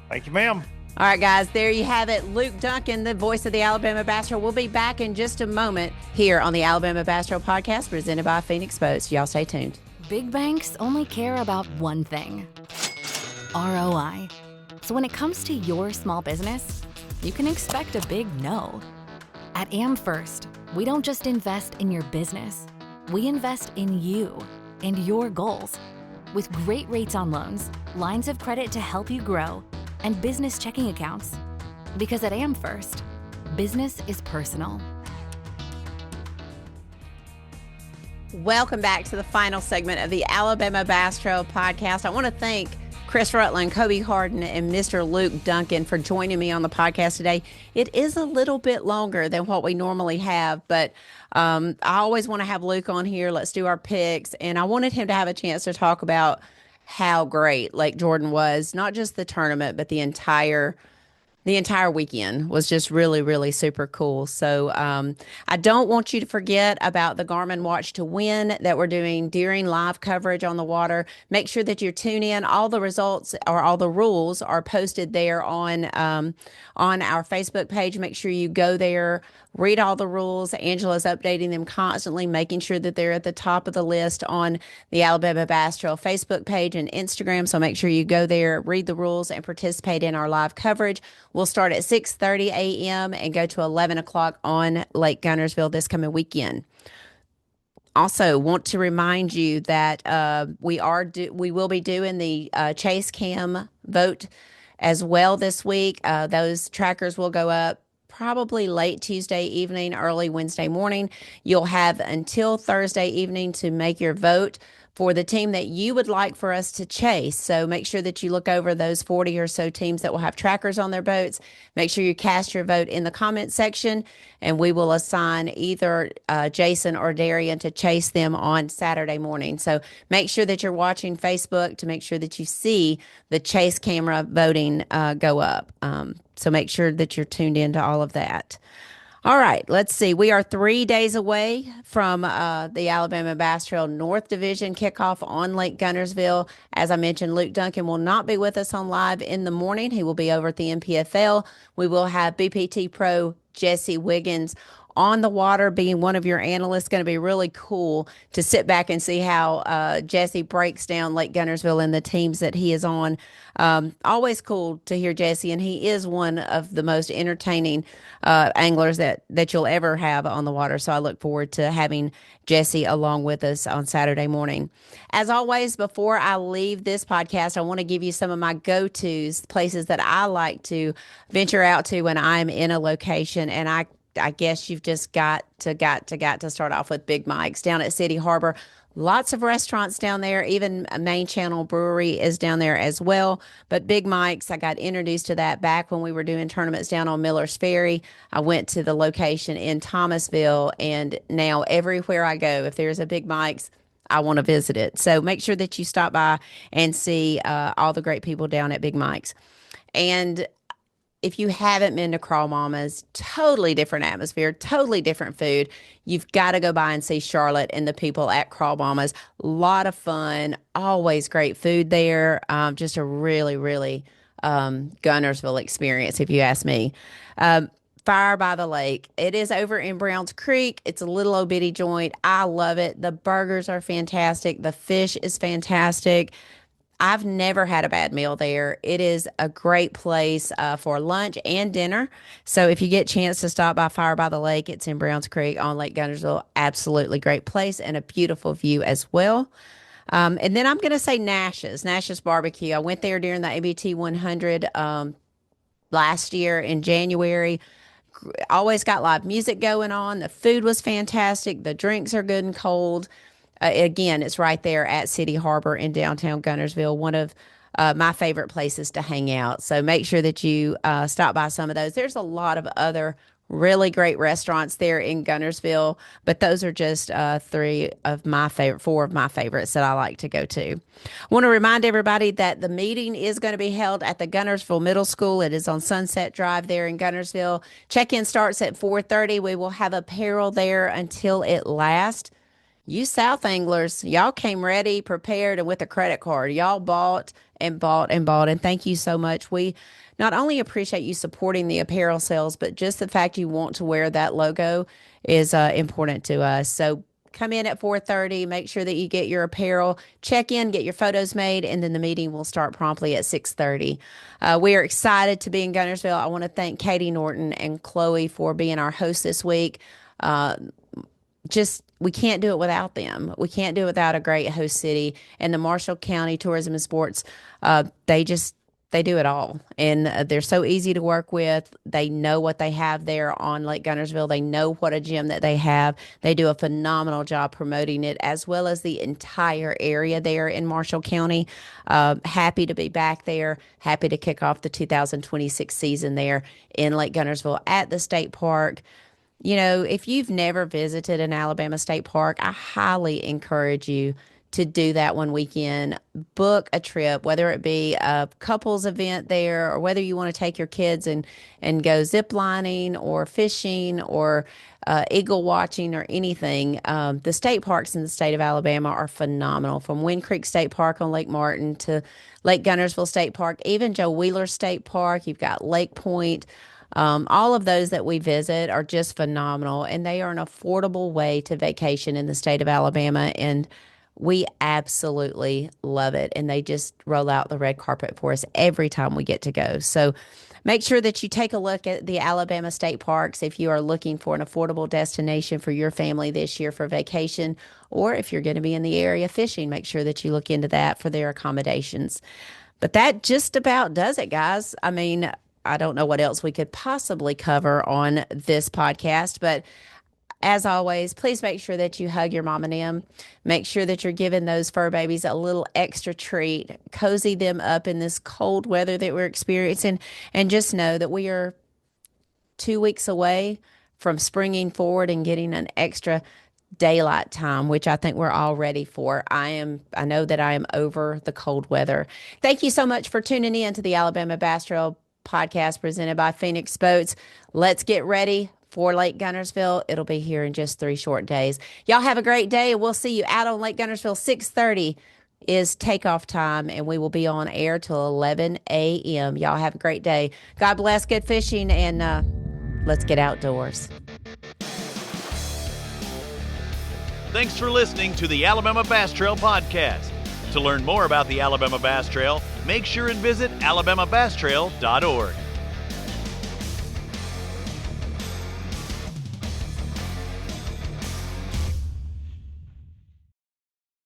Thank you, ma'am. All right, guys, there you have it. Luke Dunkin, the voice of the Alabama Bass Trail. We'll be back in just a moment here on the Alabama Bass Trail podcast presented by Phoenix Boats. Y'all stay tuned. Big banks only care about one thing, ROI. So when it comes to your small business, you can expect a big no. At AmFirst, we don't just invest in your business. We invest in you and your goals. With great rates on loans, lines of credit to help you grow, and business checking accounts. Because at AmFirst, business is personal. Welcome back to the final segment of the Alabama Bass Trail podcast. I want to thank Chris Rutland, Coby Carden, and Mr. Luke Dunkin for joining me on the podcast today. It is a little bit longer than what we normally have, but I always want to have Luke on here. Let's do our picks. And I wanted him to have a chance to talk about how great Lake Jordan was, not just the tournament, but the entire The entire weekend was just really, really super cool. So I don't want you to forget about the Garmin Watch to Win that we're doing during live coverage on the water. Make sure that you tune in. All the results or all the rules are posted there on our Facebook page. Make sure you go there, read all the rules. Angela's updating them constantly, making sure that they're at the top of the list on the Alabama Bass Trail Facebook page and Instagram. So make sure you go there, read the rules, and participate in our live coverage. We'll start at 6:30 a.m. and go to 11 o'clock on Lake Guntersville this coming weekend. Also, want to remind you that we will be doing the Chase Cam vote as well this week. Those trackers will go up probably late Tuesday evening, early Wednesday morning. You'll have until Thursday evening to make your vote for the team that you would like for us to chase. So make sure that you look over those 40 or so teams that will have trackers on their boats. Make sure you cast your vote in the comment section, and we will assign either Jason or Darian to chase them on Saturday morning. So make sure that you're watching Facebook to make sure that you see the Chase camera voting go up. So make sure that you're tuned into all of that. All right, let's see. We are 3 days away from the Alabama Bass Trail North Division kickoff on Lake Guntersville. As I mentioned, Luke Dunkin will not be with us on live in the morning. He will be over at the NPFL. We will have BPT Pro Jesse Wiggins on the water being one of your analysts. Going to be really cool to sit back and see how Jesse breaks down Lake Guntersville and the teams that he is on. Always cool to hear Jesse, and he is one of the most entertaining anglers that you'll ever have on the water. So I look forward to having Jesse along with us on Saturday morning. As always, before I leave this podcast, I want to give you some of my go-tos, places that I like to venture out to when I'm in a location. And I guess you've just got to start off with Big Mike's down at City Harbor. Lots of restaurants down there. Even a Main Channel Brewery is down there as well. But Big Mike's, I got introduced to that back when we were doing tournaments down on Miller's Ferry. I went to the location in Thomasville, and now everywhere I go, if there's a Big Mike's, I want to visit it. So make sure that you stop by and see all the great people down at Big Mike's. And if you haven't been to Crawl Mama's, totally different atmosphere, totally different food. You've got to go by and see Charlotte and the people at Crawl Mama's. A lot of fun, always great food there. Just a really, really Guntersville experience, if you ask me. Fire by the Lake. It is over in Browns Creek. It's a little old bitty joint. I love it. The burgers are fantastic. The fish is fantastic. I've never had a bad meal there. It is a great place for lunch and dinner. So if you get a chance to stop by Fire by the Lake, it's in Browns Creek on Lake Guntersville. Absolutely great place and a beautiful view as well. And then I'm going to say Nash's Barbecue. I went there during the ABT 100 last year in January. Always got live music going on. The food was fantastic. The drinks are good and cold. Again, it's right there at City Harbor in downtown Guntersville, one of my favorite places to hang out. So make sure that you stop by some of those. There's a lot of other really great restaurants there in Guntersville, but those are just four of my favorites that I like to go to. I want to remind everybody that the meeting is going to be held at the Guntersville Middle School. It is on Sunset Drive there in Guntersville. Check-in starts at 4:30. We will have apparel there until it lasts. You South anglers, y'all came ready, prepared, and with a credit card. Y'all bought and bought and bought, and thank you so much. We not only appreciate you supporting the apparel sales, but just the fact you want to wear that logo is important to us. So come in at 4:30, make sure that you get your apparel, check in, get your photos made, and then the meeting will start promptly at 6:30. We are excited to be in Guntersville. I want to thank Katie Norton and Chloe for being our hosts this week. We can't do it without them. We can't do it without a great host city. And the Marshall County Tourism and Sports, they do it all. And they're so easy to work with. They know what they have there on Lake Guntersville. They know what a gym that they have. They do a phenomenal job promoting it, as well as the entire area there in Marshall County. Happy to be back there. Happy to kick off the 2026 season there in Lake Guntersville at the state park. You know, if you've never visited an Alabama state park, I highly encourage you to do that one weekend. Book a trip, whether it be a couples event there, or whether you want to take your kids and go zip lining or fishing or eagle watching or anything. The state parks in the state of Alabama are phenomenal, from Wind Creek State Park on Lake Martin to Lake Guntersville State Park, even Joe Wheeler State Park. You've got Lake Point. All of those that we visit are just phenomenal, and they are an affordable way to vacation in the state of Alabama, and we absolutely love it. And they just roll out the red carpet for us every time we get to go. So make sure that you take a look at the Alabama state parks if you are looking for an affordable destination for your family this year for vacation, or if you're going to be in the area fishing, make sure that you look into that for their accommodations. But that just about does it, guys. I mean, I don't know what else we could possibly cover on this podcast, but as always, please make sure that you hug your mom and them. Make sure that you're giving those fur babies a little extra treat. Cozy them up in this cold weather that we're experiencing. And just know that we are 2 weeks away from springing forward and getting an extra daylight time, which I think we're all ready for. I know that I am over the cold weather. Thank you so much for tuning in to the Alabama Bass Trail podcast presented by Phoenix Boats. Let's get ready for Lake Guntersville. It'll be here in just 3 short days. Y'all have a great day, and we'll see you out on Lake Guntersville. 6:30 is takeoff time, and we will be on air till 11 a.m. Y'all have a great day. God bless, good fishing, and let's get outdoors. Thanks for listening to the Alabama Bass Trail podcast. To learn more about the Alabama Bass Trail, make sure and visit alabamabasstrail.org.